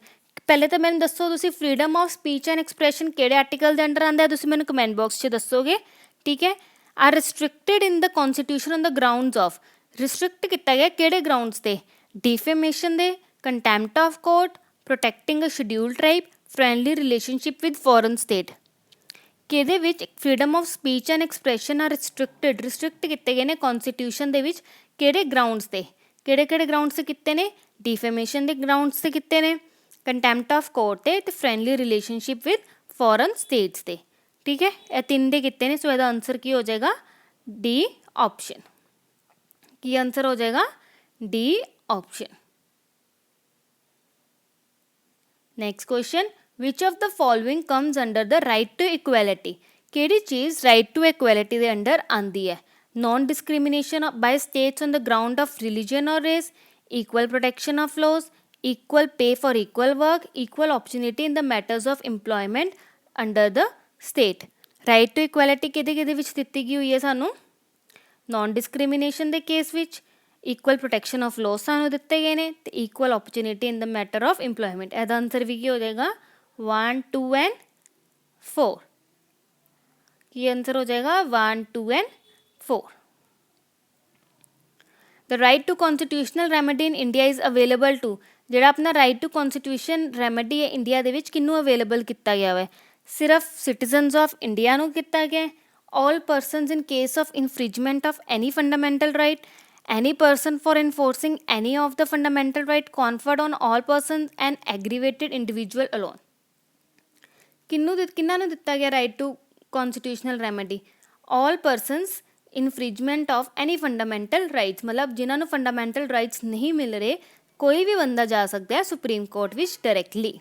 ਪਹਿਲੇ ਤਾਂ ਮੈਨੂੰ ਦੱਸੋ ਤੁਸੀਂ freedom of speech and expression ਕਿਹੜੇ ਆਰਟੀਕਲ ਦੇ ਅੰਡਰ ਆਉਂਦਾ ਹੈ? ਤੁਸੀਂ ਮੈਨੂੰ ਕਮੈਂਟ ਬਾਕਸ 'ਚ ਦੱਸੋਗੇ, ਠੀਕ ਹੈ। Are restricted in the constitution on the grounds of. Restrict ਕੀਤਾ ਗਿਆ ਕਿਹੜੇ ਗਰਾਊਂਡਸ 'ਤੇ? ਡਿਫੇਮੇਸ਼ਨ ਦੇ, contempt of court, protecting a schedule tribe, friendly relationship with foreign state. ਕਿਹਦੇ ਵਿੱਚ freedom of speech and expression are restrict ਕੀਤੇ ਗਏ ਨੇ ਕੌਨਸਟੀਟਿਊਸ਼ਨ ਦੇ ਵਿੱਚ? ਕਿਹੜੇ ਗਰਾਊਂਡਸ 'ਤੇ? ਕਿਹੜੇ ਕਿਹੜੇ ਗਰਾਊਂਡਸ 'ਤੇ ਕੀਤੇ ਨੇ? ਡਿਫੇਮੇਸ਼ਨ ਦੇ ਗਰਾਊਂਡਸ 'ਤੇ ਕੀਤੇ ਨੇ, ਕੰਟੈਂਪਟ ਆਫ ਕੋਰਟ 'ਤੇ, ਅਤੇ friendly relationship with foreign states 'ਤੇ, ਠੀਕ ਹੈ। ਇਹ 3 ਦੇ ਕੀਤੇ ਨੇ। ਸੋ ਇਹਦਾ ਆਨਸਰ ਕੀ ਹੋ ਜਾਏਗਾ? D option. ਕੀ ਆਨਸਰ ਹੋ ਜਾਏਗਾ? D option. Next question, which of the following comes under the right to equality. ਕਿਹੜੀ ਚੀਜ਼ ਰਾਈਟ ਟੂ ਇਕੁਐਲਿਟੀ ਦੇ ਅੰਡਰ ਆਉਂਦੀ ਹੈ? Non discrimination by states on the ground of religion or race, equal protection of laws, equal pay for equal work, equal opportunity in the matters of employment under the state। Right to equality ਕਿਹਦੇ ਵਿੱਚ ਦਿੱਤੀ ਗਈ ਹੋਈ ਹੈ ਸਾਨੂੰ? Non discrimination ਦੇ case ਵਿੱਚ, equal protection of law ਸਾਨੂੰ ਦਿੱਤੇ ਗਏ ਨੇ, ਅਤੇ equal opportunity in the matter of employment. ਇਹਦਾ ਆਨਸਰ ਵੀ ਕੀ ਹੋ ਜਾਏਗਾ? 1, 2 ਐਂਡ 4। ਕੀ ਆਨਸਰ ਹੋ ਜਾਏਗਾ? 1, 2 and 4। The right to constitutional remedy in India is available to. ਜਿਹੜਾ ਆਪਣਾ ਰਾਈਟ ਟੂ ਕੌਨਸਟੀਟਿਊਸ਼ਨ ਰੈਮੇਡੀ ਹੈ ਇੰਡੀਆ ਦੇ ਵਿੱਚ, ਕਿਹਨੂੰ ਅਵੇਲੇਬਲ ਕੀਤਾ ਗਿਆ ਵਾ? ਸਿਰਫ ਸਿਟੀਜ਼ਨਸ ਆਫ ਇੰਡੀਆ ਨੂੰ ਕੀਤਾ ਗਿਆ? all persons in case of infringement of any fundamental right, any person for enforcing any of the fundamental right conferred on all persons and aggravated individual alone। ਕਿਹਨਾਂ ਨੂੰ ਦਿੱਤਾ ਗਿਆ right to constitutional remedy? all persons infringement of any fundamental rights, ਮਤਲਬ ਜਿਨ੍ਹਾਂ ਨੂੰ fundamental rights ਨਹੀਂ ਮਿਲ ਰਹੇ, ਕੋਈ ਵੀ ਬੰਦਾ ਜਾ ਸਕਦਾ ਹੈ ਸੁਪਰੀਮ ਕੋਰਟ ਵਿੱਚ directly.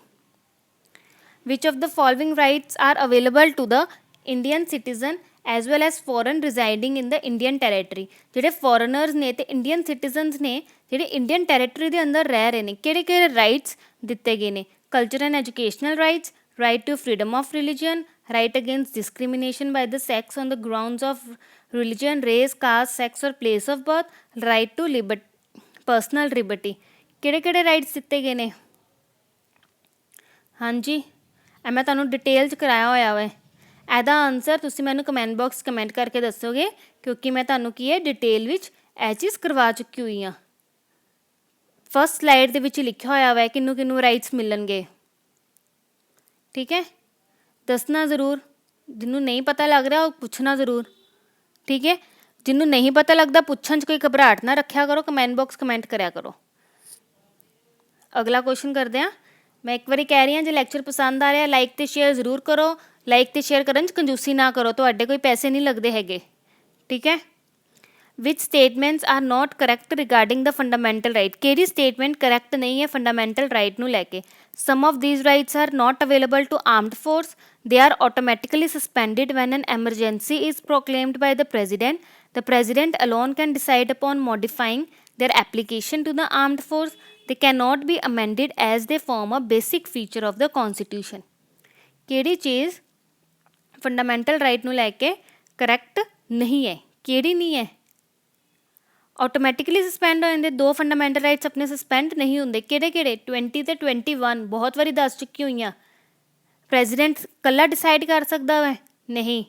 which of the following rights are available to the Indian citizen as well as foreign residing in the Indian territory। ਜਿਹੜੇ ਫੋਰਨਰਸ ਨੇ ਅਤੇ ਇੰਡੀਅਨ ਸਿਟੀਜ਼ਨਸ ਨੇ ਜਿਹੜੇ ਇੰਡੀਅਨ ਟੈਰੀਟਰੀ ਦੇ ਅੰਦਰ ਰਹਿ ਰਹੇ ਨੇ, ਕਿਹੜੇ ਕਿਹੜੇ ਰਾਈਟਸ ਦਿੱਤੇ ਗਏ ਨੇ? Culture and educational rights, right to freedom of religion, right against discrimination by the sex on the grounds of religion, race, caste, sex or place of birth, right to personal liberty। ਕਿਹੜੇ ਕਿਹੜੇ rights ਦਿੱਤੇ ਗਏ ਨੇ? ਹਾਂਜੀ, ਇਹ ਮੈਂ ਤੁਹਾਨੂੰ detail 'ਚ ਕਰਾਇਆ ਹੋਇਆ ਵਾ। ਇਹਦਾ ਆਨਸਰ ਤੁਸੀਂ ਮੈਨੂੰ ਕਮੈਂਟ ਬਾਕਸ ਕਮੈਂਟ ਕਰਕੇ ਦੱਸੋਗੇ, ਕਿਉਂਕਿ ਮੈਂ ਤੁਹਾਨੂੰ ਕੀ ਹੈ ਡਿਟੇਲ ਵਿੱਚ ਇਹ ਚੀਜ਼ ਕਰਵਾ ਚੁੱਕੀ ਹੋਈ ਹਾਂ। ਫਸਟ ਸਲਾਈਡ ਦੇ ਵਿੱਚ ਲਿਖਿਆ ਹੋਇਆ ਵਾ ਕਿਹਨੂੰ ਕਿਹਨੂੰ ਰਾਈਟਸ ਮਿਲਣਗੇ, ਠੀਕ ਹੈ। ਦੱਸਣਾ ਜ਼ਰੂਰ, ਜਿਹਨੂੰ ਨਹੀਂ ਪਤਾ ਲੱਗ ਰਿਹਾ ਉਹ ਪੁੱਛਣਾ ਜ਼ਰੂਰ, ਠੀਕ ਹੈ। जिन्हों नहीं पता लगता पुछण 'च कोई घबराहट ना रखा करो, कमेंट बॉक्स कमेंट कराया करो। अगला क्वेश्चन करते हैं। मैं एक बार कह रही हाँ, जो लैक्चर पसंद आ रहा लाइक तो शेयर जरूर करो। लाइक तो शेयर करन 'च कंजूसी ना करो, तो कोई पैसे नहीं लगते है, ठीक है। Which statements are not correct regarding the fundamental right, कि स्टेटमेंट करैक्ट नहीं है फंडामेंटल राइट नूं लैके। Some of these rights are not available to armed force, they are automatically suspended when an emergency is proclaimed by the president. The president alone can decide upon modifying their application to the armed force. They can not be amended as they form a basic feature of the constitution. किहड़ी cheese fundamental right नूं लैके correct नहीं है, किहड़ी नहीं है, automatically suspend हो जाते। दो fundamental rights अपने सस्पेंड नहीं होंगे, किहड़े 20 ते 21 बहुत बारी दस चुकी हुई हाँ। प्रेजिडेंट कला डिसाइड कर सकता है नहीं।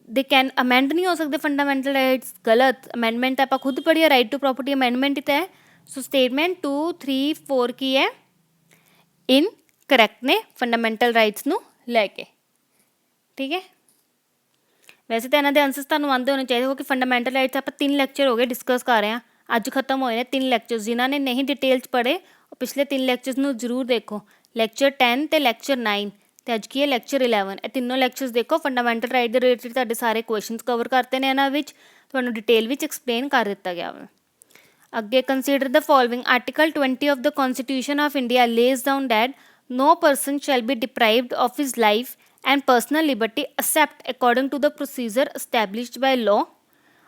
दे कैन अमेंड नहीं हो सकते फंडामेंटल राइट्स, गलत। अमेंडमेंट आप खुद पढ़िए, राइट टू प्रॉपर्टी अमेंडमेंट ही तो है। सो स्टेटमेंट 2, 3, 4 की है इन करैक्ट ने फंडामेंटल राइट्स नूं लैके, ठीक है। वैसे तो इन्हों के आंसर्स तुहानूं आंदे होने चाहिए, क्योंकि फंडामेंटल राइट्स आप 3 लैक्चर हो गए डिस्कस कर रहे हैं, अज खत्म होए ने 3 लैक्चर्स। जिन्होंने नहीं डिटेल पढ़े वो पिछले 3 लैक्चर्स नूं जरूर देखो, लैक्चर 10 तो लैक्चर 9 तो अज की है लैक्चर 11। ये तीनों लैक्चर्स देखो, फंडामेंटल राइट के रिलेटेड तुहाडे सारे क्वेश्चन कवर करते हैं, इन्हां विच तुहानूं डिटेल विच एक्सप्लेन कर दिता गया है। अगे consider the following. Article 20 of the constitution of India lays down that no person shall be deprived of his life and personal liberty except according to the procedure established by law.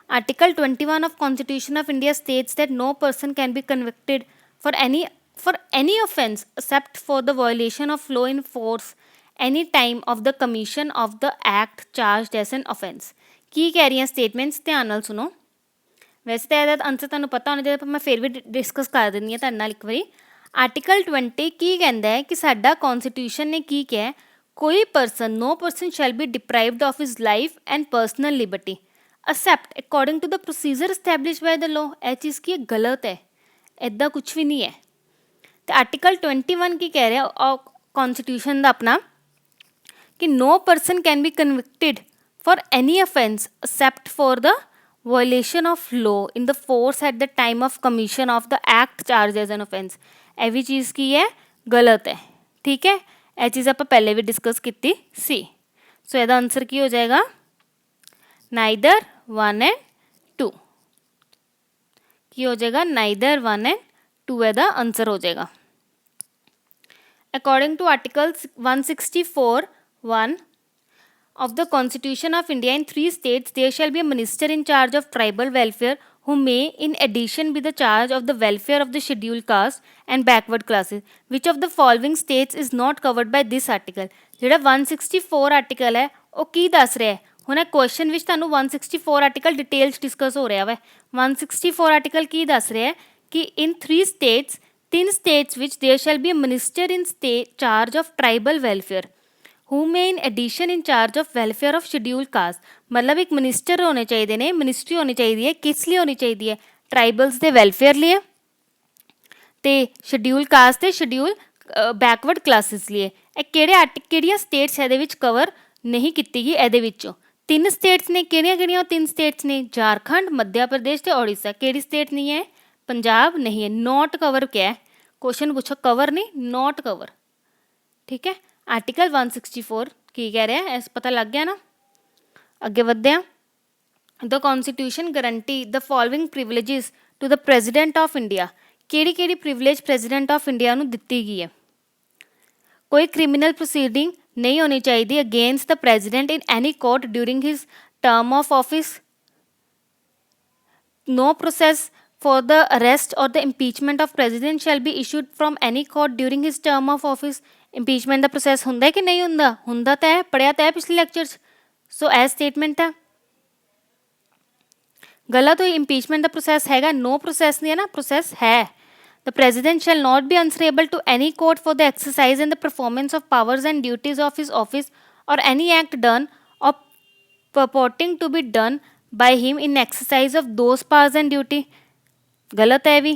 Article 21 of Constitution of India states that no person can be convicted for any offence except for the violation of law in force any time of the commission of the act charged as an offence. की कह रही हैं statements, ध्यान नाल सुनो। वैसे तो यह आंसर तुहानूं पता होना चाहिए, पर मैं फिर भी डिस्कस कर दिंदी हां तुहाडे नाल एक बारी। आर्टिकल 20 की कहंदा है कि साडा कॉन्स्टिट्यूशन ने की कहा, कोई person, no person shall be deprived of his life and personal liberty except according to the procedure establish by the law. यह चीज़ की गलत है, इदा कुछ भी नहीं है। तो आर्टिकल 21 की कह रहे हैं कॉन्स्टिट्यूशन का अपना कि no person can be convicted for any offence except for the violation of law in the force at the time of commission of the act charge as an offence. यह भी चीज़ की है गलत है, ठीक है। यह चीज़ आप पहले भी डिस्कस की सी। सो यदा आंसर की हो जाएगा नाइदर 1 एंड 2। की हो जाएगा नाइदर 1 एंड 2 यदा आंसर हो जाएगा। According to article 164(1) of the Constitution of India, in 3 states there shall be a minister in charge of tribal welfare who may in addition be the charge of the welfare of the scheduled caste and backward classes. Which of the following states is not covered by this article? जिहड़ा 164 article है वो की दस रहा है। हुण question which तुहानूं 164 article details discuss हो रहा है। 164 आर्टिकल की दस रहा है कि in 3 states, 3 states which there shall be a minister in charge of tribal welfare who may in addition in charge of welfare of scheduled caste. मतलब एक मिनिस्टर होने चाहिए ने, मिनिस्ट्री होनी चाहिए है, किस लिए होनी चाहिए है, ट्राइबल्स के वेलफेयर लिए तो शेड्यूल्ड कास्ट ते शेड्यूल बैकवर्ड क्लासिस लिए। किहड़ियां स्टेट्स ये कवर नहीं की गई, ये 3 स्टेट्स ने, किहड़ियां 3 स्टेट्स ने, झारखंड, मध्य प्रदेश तो उड़ीसा। किहड़ी स्टेट नहीं है, पंजाब नहीं है। नॉट कवर क्या है, क्वेश्चन पूछो, कवर नहीं, नॉट कवर, ठीक है। आर्टिकल 164 की कह रहे हैं, ऐसा पता लग गया ना। अगे बढ़ते हैं। The constitution guarantee the following privileges to the president of India. किहड़ी प्रिविलेज प्रेजिडेंट ऑफ इंडिया नूं दित्ती गई है। कोई क्रिमिनल प्रोसीडिंग नहीं होनी चाहिए against the president in any court during his term of office. No process for the arrest or the impeachment of president shall be issued from any court during his term of office. impeachment the process ਹੁੰਦਾ ਹੈ ਕਿ ਨਹੀਂ ਹੁੰਦਾ, ਹੁੰਦਾ ਤਾਂ ਹੈ, ਪੜਿਆ ਤਾਂ ਹੈ ਪਿਛਲੇ ਲੈਕਚਰ 'ਚ। ਸੋ ਇਹ ਸਟੇਟਮੈਂਟ ਹੈ ਗਲਤ ਹੋਈ। impeachment ਦਾ process ਹੈਗਾ, no process ਨਹੀਂ ਹੈ ਨਾ, process ਹੈ। The president shall not be answerable to any court for the exercise and the performance of powers and duties of his office or any act done or purporting to be done by him in exercise of those powers and duty। गलत है भी,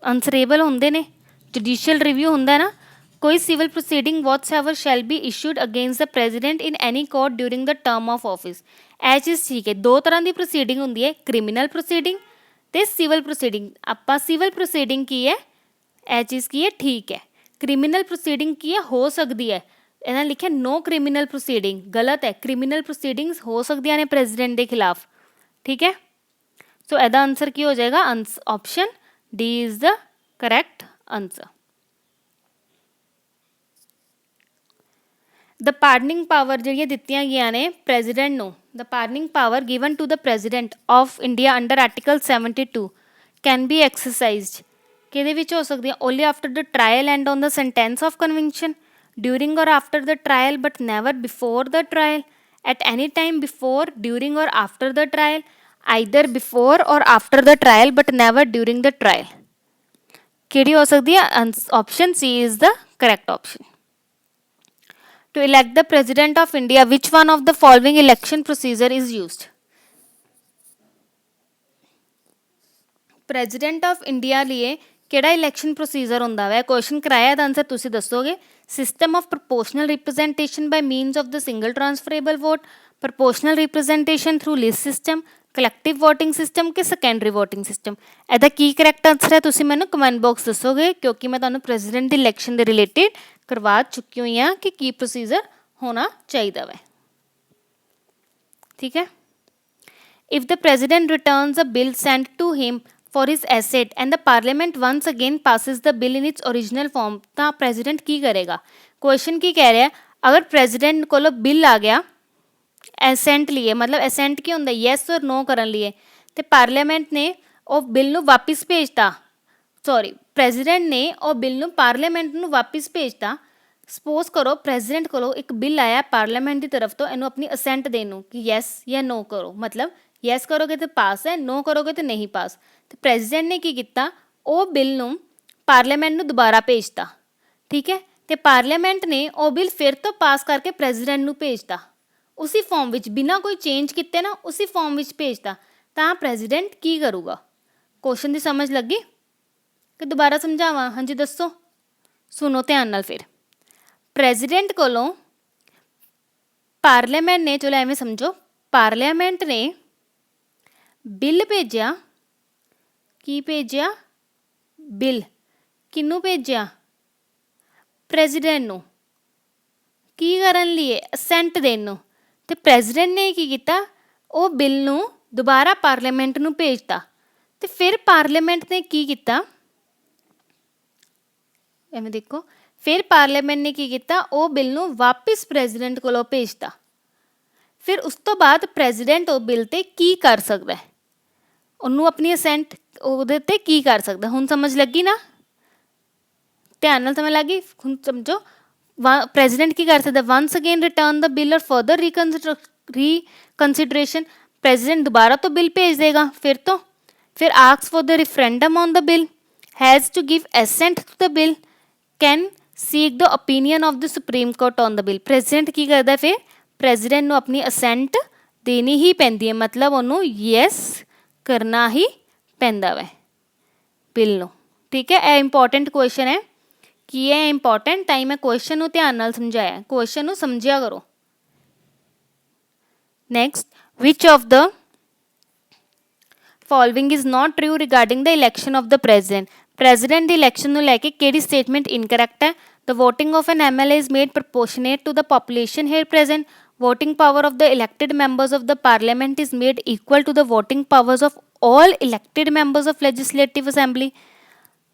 अनसरेबल होंगे ने, judicial review होंगे ना। कोई civil proceeding whatsoever shall be issued against the president in any court during the term of office. ਇਹ ਚੀਜ਼ ਠੀਕ ਹੈ। ਦੋ ਤਰ੍ਹਾਂ ਦੀ ਪ੍ਰੋਸੀਡਿੰਗ ਹੁੰਦੀ ਹੈ, ਕ੍ਰਿਮੀਨਲ ਪ੍ਰੋਸੀਡਿੰਗ ਤੇ ਸਿਵਲ ਪ੍ਰੋਸੀਡਿੰਗ। ਆਪਾਂ ਸਿਵਲ ਪ੍ਰੋਸੀਡਿੰਗ ਕੀ ਹੈ, ਇਹ ਚੀਜ਼ ਕੀ ਹੈ, ਠੀਕ ਹੈ। ਕ੍ਰਿਮੀਨਲ ਪ੍ਰੋਸੀਡਿੰਗ ਕੀ ਹੈ, ਹੋ ਸਕਦੀ ਹੈ। ਇਹਨਾਂ ਲਿਖਿਆ ਨੋ ਕ੍ਰਿਮੀਨਲ ਪ੍ਰੋਸੀਡਿੰਗ, ਗਲਤ ਹੈ। ਕ੍ਰਿਮੀਨਲ ਪ੍ਰੋਸੀਡਿੰਗਸ ਹੋ ਸਕਦੀਆਂ ਨੇ ਪ੍ਰੈਜ਼ੀਡੈਂਟ ਦੇ ਖਿਲਾਫ, ਠੀਕ ਹੈ। ਸੋ ਇਹਦਾ ਆਨਸਰ ਕੀ ਹੋ ਜਾਏਗਾ, option D is the correct answer. The pardoning power ਜਿਹੜੀਆਂ ਦਿੱਤੀਆਂ ਗਈਆਂ ਨੇ ਪ੍ਰੈਜ਼ੀਡੈਂਟ ਨੂੰ, the pardoning power given to the president of India under article 72 can be exercised ਕਿਹਦੇ ਵਿੱਚ ਹੋ ਸਕਦੀ ਹੈ, only after the trial and on the sentence of conviction, during or after the trial but never before the trial, at any time before, during or after the trial, either before ਔਰ after the trial but never during the trial. ਕਿਹੜੀ ਹੋ ਸਕਦੀ ਹੈ, option C is the correct option. To elect the President of India, which one of the following election procedure is used? President of India लिए ਕਿਹੜਾ election procedure ਹੁੰਦਾ ਹੈ, question ਕਰਾਇਆ ਦਾ answer ਤੁਸੀਂ ਦੱਸੋਗੇ। System of proportional representation by means of the single transferable vote, proportional representation through list system, collective voting system ਕਿ secondary voting system. ਇਹਦਾ ਕੀ ਕਰੈਕਟ ਆਨਸਰ ਹੈ ਤੁਸੀਂ ਮੈਨੂੰ ਕਮੈਂਟ ਬਾਕਸ ਦੱਸੋਗੇ, ਕਿਉਂਕਿ ਮੈਂ ਤੁਹਾਨੂੰ ਪ੍ਰੈਜ਼ੀਡੈਂਟ ਦੀ ਇਲੈਕਸ਼ਨ ਦੇ ਰਿਲੇਟਿਡ ਕਰਵਾ ਚੁੱਕੀ ਹੋਈ ਹਾਂ ਕਿ ਕੀ ਪ੍ਰੋਸੀਜਰ ਹੋਣਾ ਚਾਹੀਦਾ ਵੈ, ਠੀਕ ਹੈ। If the president returns a bill sent to him for his asset and the parliament once again passes the bill in its original form, ਤਾਂ president ਕੀ ਕਰੇਗਾ। ਕੁਐਸਚਨ ਕੀ ਕਹਿ ਰਿਹਾ, ਅਗਰ president ਕੋਲੋਂ ਬਿੱਲ ਆ ਗਿਆ ਐਸੈਂਟ ਲਈ, ਮਤਲਬ ਐਸੈਂਟ ਕੀ ਹੁੰਦਾ, ਯੈਸ ਔਰ ਨੋ ਕਰਨ ਲਈ, ਤੇ ਪਾਰਲੀਮੈਂਟ ਨੇ ਉਹ ਬਿੱਲ ਨੂੰ ਵਾਪਿਸ ਭੇਜਤਾ, ਸੌਰੀ ਪ੍ਰੈਜ਼ੀਡੈਂਟ ਨੇ ਉਹ ਬਿੱਲ ਨੂੰ ਪਾਰਲੀਮੈਂਟ ਨੂੰ ਵਾਪਿਸ ਭੇਜਤਾ। ਸਪੋਜ਼ ਕਰੋ ਪ੍ਰੈਜ਼ੀਡੈਂਟ ਕੋਲੋਂ ਇੱਕ ਬਿੱਲ ਆਇਆ ਪਾਰਲੀਮੈਂਟ ਦੀ ਤਰਫ ਤੋਂ, ਇਹਨੂੰ ਆਪਣੀ ਅਸੈਂਟ ਦੇਣ ਨੂੰ ਕਿ ਯੈਸ ਜਾਂ ਨੋ ਕਰੋ, ਮਤਲਬ ਯੈਸ ਕਰੋਗੇ ਤਾਂ ਪਾਸ ਹੈ, ਨੋ ਕਰੋਗੇ ਤਾਂ ਨਹੀਂ ਪਾਸ। ਤੇ ਪ੍ਰੈਜ਼ੀਡੈਂਟ ਨੇ ਕੀ ਕੀਤਾ, ਉਹ ਬਿੱਲ ਨੂੰ ਪਾਰਲੀਮੈਂਟ ਨੂੰ ਦੁਬਾਰਾ ਭੇਜਤਾ, ਠੀਕ ਹੈ। ਤੇ ਪਾਰਲੀਮੈਂਟ ਨੇ ਉਹ ਬਿੱਲ ਫਿਰ ਤੋਂ ਪਾਸ ਕਰਕੇ ਪ੍ਰੈਜ਼ੀਡੈਂਟ ਨੂੰ ਭੇਜਤਾ, ਉਸੇ ਫਾਰਮ ਵਿੱਚ, ਬਿਨਾਂ ਕੋਈ ਚੇਂਜ ਕੀਤੇ ਨਾ, ਉਸੇ ਫਾਰਮ ਵਿੱਚ ਭੇਜਤਾ। ਤਾਂ ਪ੍ਰੈਜ਼ੀਡੈਂਟ ਕੀ ਕਰੂਗਾ। ਕੁਐਸਚਨ ਦੀ ਸਮਝ ਲੱਗੀ ਕਿ ਦੁਬਾਰਾ ਸਮਝਾਵਾਂ, ਹਾਂਜੀ ਦੱਸੋ, ਸੁਣੋ ਧਿਆਨ ਨਾਲ ਫਿਰ। ਪ੍ਰੈਜ਼ੀਡੈਂਟ ਕੋਲੋਂ ਪਾਰਲੀਮੈਂਟ ਨੇ, ਚਲੋ ਐਵੇਂ ਸਮਝੋ, ਪਾਰਲੀਮੈਂਟ ਨੇ ਬਿੱਲ ਭੇਜਿਆ, ਕੀ ਭੇਜਿਆ, ਬਿੱਲ, ਕਿਹਨੂੰ ਭੇਜਿਆ, ਪ੍ਰੈਜ਼ੀਡੈਂਟ ਨੂੰ, ਕੀ ਕਰਨ ਲਈ, ਅਸੈਂਟ ਦੇਣ ਨੂੰ। ਤੇ ਪ੍ਰੈਜ਼ੀਡੈਂਟ ਨੇ ਕੀ ਕੀਤਾ, ਉਹ ਬਿੱਲ ਨੂੰ ਦੁਬਾਰਾ ਪਾਰਲੀਮੈਂਟ ਨੂੰ ਭੇਜਤਾ। ਤੇ ਫਿਰ ਪਾਰਲੀਮੈਂਟ ਨੇ ਕੀ ਕੀਤਾ, ਐਵੇਂ ਦੇਖੋ, ਫਿਰ ਪਾਰਲੀਮੈਂਟ ਨੇ ਕੀ ਕੀਤਾ, ਉਹ ਬਿੱਲ ਨੂੰ ਵਾਪਿਸ ਪ੍ਰੈਜ਼ੀਡੈਂਟ ਕੋਲੋਂ ਭੇਜਤਾ। ਫਿਰ ਉਸ ਤੋਂ ਬਾਅਦ ਪ੍ਰੈਜ਼ੀਡੈਂਟ ਉਹ ਬਿੱਲ 'ਤੇ ਕੀ ਕਰ ਸਕਦਾ, ਉਹਨੂੰ ਆਪਣੀ ਅਸੈਂਟ ਉਹਦੇ 'ਤੇ ਕੀ ਕਰ ਸਕਦਾ। ਹੁਣ ਸਮਝ ਲੱਗੀ ਨਾ, ਧਿਆਨ ਨਾਲ ਸਮਝ ਲੱਗੀ, ਹੁਣ ਸਮਝੋ। ਪ੍ਰੈਜ਼ੀਡੈਂਟ ਕੀ ਕਰ ਸਕਦਾ, once again return the bill or further reconsideration, president ਦੁਬਾਰਾ ਤੋਂ ਬਿੱਲ ਭੇਜ ਦੇਗਾ ਫਿਰ ਤੋਂ। ਫਿਰ ask for the referendum on the bill, has to give assent to the bill, can seek the opinion of the Supreme Court on the bill. President ਕੀ ਕਰਦਾ, ਫਿਰ ਪ੍ਰੈਜ਼ੀਡੈਂਟ ਨੂੰ ਆਪਣੀ ਅਸੈਂਟ ਦੇਣੀ ਹੀ ਪੈਂਦੀ ਹੈ, ਮਤਲਬ ਉਹਨੂੰ ਯੈਸ ਕਰਨਾ ਹੀ ਪੈਂਦਾ ਵੈ ਬਿੱਲ ਨੂੰ, ਠੀਕ ਹੈ। ਇਹ ਇੰਪੋਰਟੈਂਟ ਕੁਐਸਚਨ ਹੈ, ਕੀ ਹੈ ਇੰਪੋਰਟੈਂਟ, ਤਾਂ ਹੀ ਮੈਂ ਕੁਐਸਚਨ ਨੂੰ ਧਿਆਨ ਨਾਲ ਸਮਝਾਇਆ, ਕੁਐਸਚਨ ਨੂੰ ਸਮਝਿਆ ਕਰੋ। Next, which of the following is not true regarding the election of the president. President ਦੀ ਇਲੈਕਸ਼ਨ ਨੂੰ ਲੈ ਕੇ ਕਿਹੜੀ ਸਟੇਟਮੈਂਟ ਇਨਕਰੈਕਟ ਹੈ। The voting of an MLA is made proportionate to the population here present. Voting power of the elected members of the parliament is made equal to the voting powers of all elected members of legislative assembly.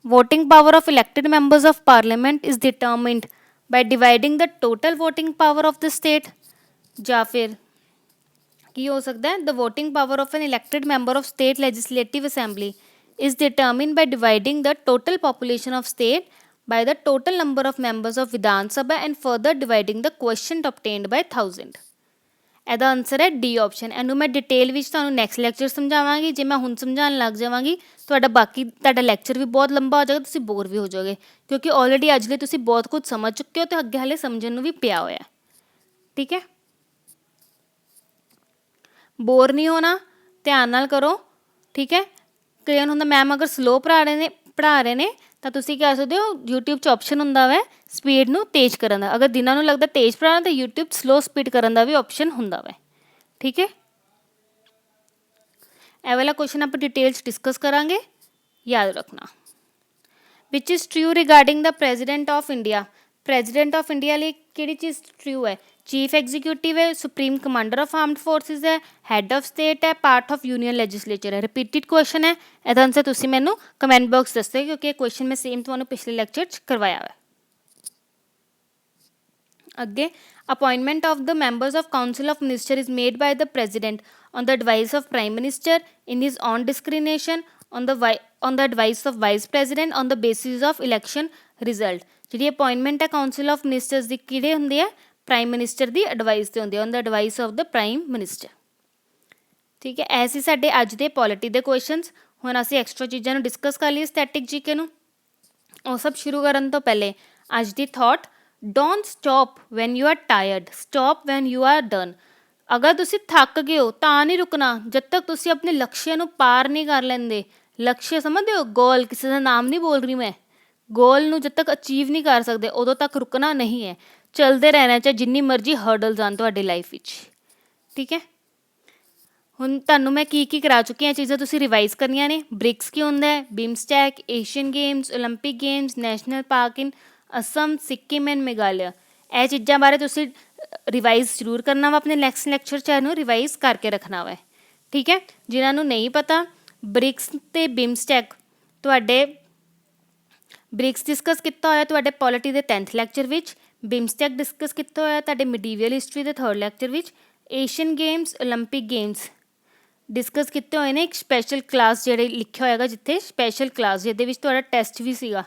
Voting power of elected members of parliament is determined by dividing the total voting power of the state. ਜਾਂ ਫਿਰ ਕੀ ਹੋ ਸਕਦਾ ਹੈ, the voting power of an elected member of state legislative assembly is determined by dividing the total population of state by the total number of members of Vidhan Sabha and further dividing the quotient obtained by 1000. ਇਹਦਾ answer ਹੈ D option. ਇਹਨੂੰ ਮੈਂ detail ਵਿੱਚ ਤੁਹਾਨੂੰ next lecture ਸਮਝਾਵਾਂਗੀ। ਜੇ ਮੈਂ ਹੁਣ ਸਮਝਾਉਣ ਲੱਗ ਜਾਵਾਂਗੀ ਤੁਹਾਡਾ ਲੈਕਚਰ ਵੀ ਬਹੁਤ ਲੰਬਾ ਹੋ ਜਾਏਗਾ, ਤੁਸੀਂ ਬੋਰ ਵੀ ਹੋ ਜਾਓਗੇ, ਕਿਉਂਕਿ ਆਲਰੇਡੀ ਅੱਜ ਲਈ ਤੁਸੀਂ ਬਹੁਤ ਕੁਝ ਸਮਝ ਚੁੱਕੇ ਹੋ ਅਤੇ ਅੱਗੇ ਹਾਲੇ ਸਮਝਣ ਨੂੰ ਵੀ ਪਿਆ ਹੋਇਆ, ਠੀਕ ਹੈ। ਬੋਰ ਨਹੀਂ ਹੋਣਾ, ਧਿਆਨ ਨਾਲ ਕਰੋ, ਠੀਕ ਹੈ। ਕਲੀਅਰ ਹੁੰਦਾ, ਮੈਮ ਅਗਰ ਸਲੋ ਪੜ੍ਹਾ ਰਹੇ ਨੇ ਤਾਂ ਤੁਸੀਂ ਕਹਿ ਸਕਦੇ ਹੋ YouTube 'ਚ ਆਪਸ਼ਨ ਹੁੰਦਾ ਵੈ ਸਪੀਡ ਨੂੰ ਤੇਜ਼ ਕਰਨ ਦਾ। ਅਗਰ ਦਿਨਾਂ ਨੂੰ ਲੱਗਦਾ ਤੇਜ਼ ਪੜ੍ਹਾਉਣਾ ਤਾਂ YouTube ਸਲੋ ਸਪੀਡ ਕਰਨ ਦਾ ਵੀ ਆਪਸ਼ਨ ਹੁੰਦਾ ਵੈ, ਠੀਕ ਹੈ। ਇਹ वाला क्वेश्चन आप डिटेल डिस्कस करांगे, याद रखना। Which is true regarding the president of India. President of India लिए किहड़ी चीज़ ट्रू है? चीफ एग्जीक्यूटिव है, supreme commander of armed forces है, हैड ऑफ स्टेट है, पार्ट ऑफ यूनियन लैजिसलेचर है। रिपीटिड क्वेश्चन है, ਇਹਦਾ आंसर ਤੁਸੀਂ ਮੈਨੂੰ कमेंट बॉक्स ਦੱਸੋ क्योंकि ਇਹ क्वेश्चन मैं सेम ਤੁਹਾਨੂੰ पिछले ਲੈਕਚਰ 'ਚ ਕਰਵਾਇਆ ਹੈ। ਅੱਗੇ appointment of the members of council of minister is made by the president on the advice of prime minister in his on discrimination on the advice of vice president on the basis of election result. जी appointment है council of ministers की किहड़े हुंदी है? Prime minister की advice से होंगे, on the advice of the prime minister. ठीक है, ऐसे साडे अज दे पॉलिटी दे क्वेश्चनस। हुण असीं एक्सट्रा चीज़ां नूं डिस्कस कर लिए स्टैटिक जीके नूं। ਉਹ सब शुरू करन तो पहले अज दी thought, don't stop when you are tired, stop when you are done. अगर तुसी थक गए हो तो नहीं रुकना जब तक तुसी अपने लक्ष्य नूं पार नहीं कर लेंदे। लक्ष्य समझते हो? गोल, किसी का नाम नहीं बोल रही मैं। गोल नूं जब तक अचीव नहीं कर सकते उदों तक रुकना नहीं है, चलते रहना, चाहे जिन्नी मर्जी हर्डल्स आन तुहाडी लाइफ विच। ठीक है, हुण तुहानूं मैं की करा चुकी हैं चीज़ां, तुसीं रिवाइज़ करनियां ने। ब्रिक्स की हुंदा है? BIMSTEC, Asian Games, Olympic Games, national park in Assam, Sikkim and Meghalaya. ਇਹ ਚੀਜ਼ਾਂ ਬਾਰੇ ਤੁਸੀਂ ਰਿਵਾਈਜ਼ ਜ਼ਰੂਰ ਕਰਨਾ ਵਾ ਆਪਣੇ ਨੈਕਸਟ ਲੈਕਚਰ 'ਚ, ਇਹਨੂੰ ਰਿਵਾਈਜ਼ ਕਰਕੇ ਰੱਖਣਾ ਵਾ। ਠੀਕ ਹੈ, ਜਿਨ੍ਹਾਂ ਨੂੰ ਨਹੀਂ ਪਤਾ, ਬ੍ਰਿਕਸ ਤੇ ਬਿਮਸਟੈਕ ਤੁਹਾਡੇ ਬ੍ਰਿਕਸ ਡਿਸਕਸ ਕੀਤਾ ਹੋਇਆ ਤੁਹਾਡੇ ਪੋਲਿਟੀ ਦੇ 10th ਲੈਕਚਰ ਵਿੱਚ, ਬਿਮਸਟੈਕ ਡਿਸਕਸ ਕੀਤਾ ਹੋਇਆ ਤੁਹਾਡੇ ਮੀਡੀਵੀਅਲ ਹਿਸਟਰੀ ਦੇ 3rd ਲੈਕਚਰ ਵਿੱਚ, Asian games, Olympic games discuss किए हुए ने। एक स्पैशल क्लास जिहड़े लिखिया होएगा जिथे स्पैशल क्लास जिहदे विच तुहाडा टेस्ट भी सीगा,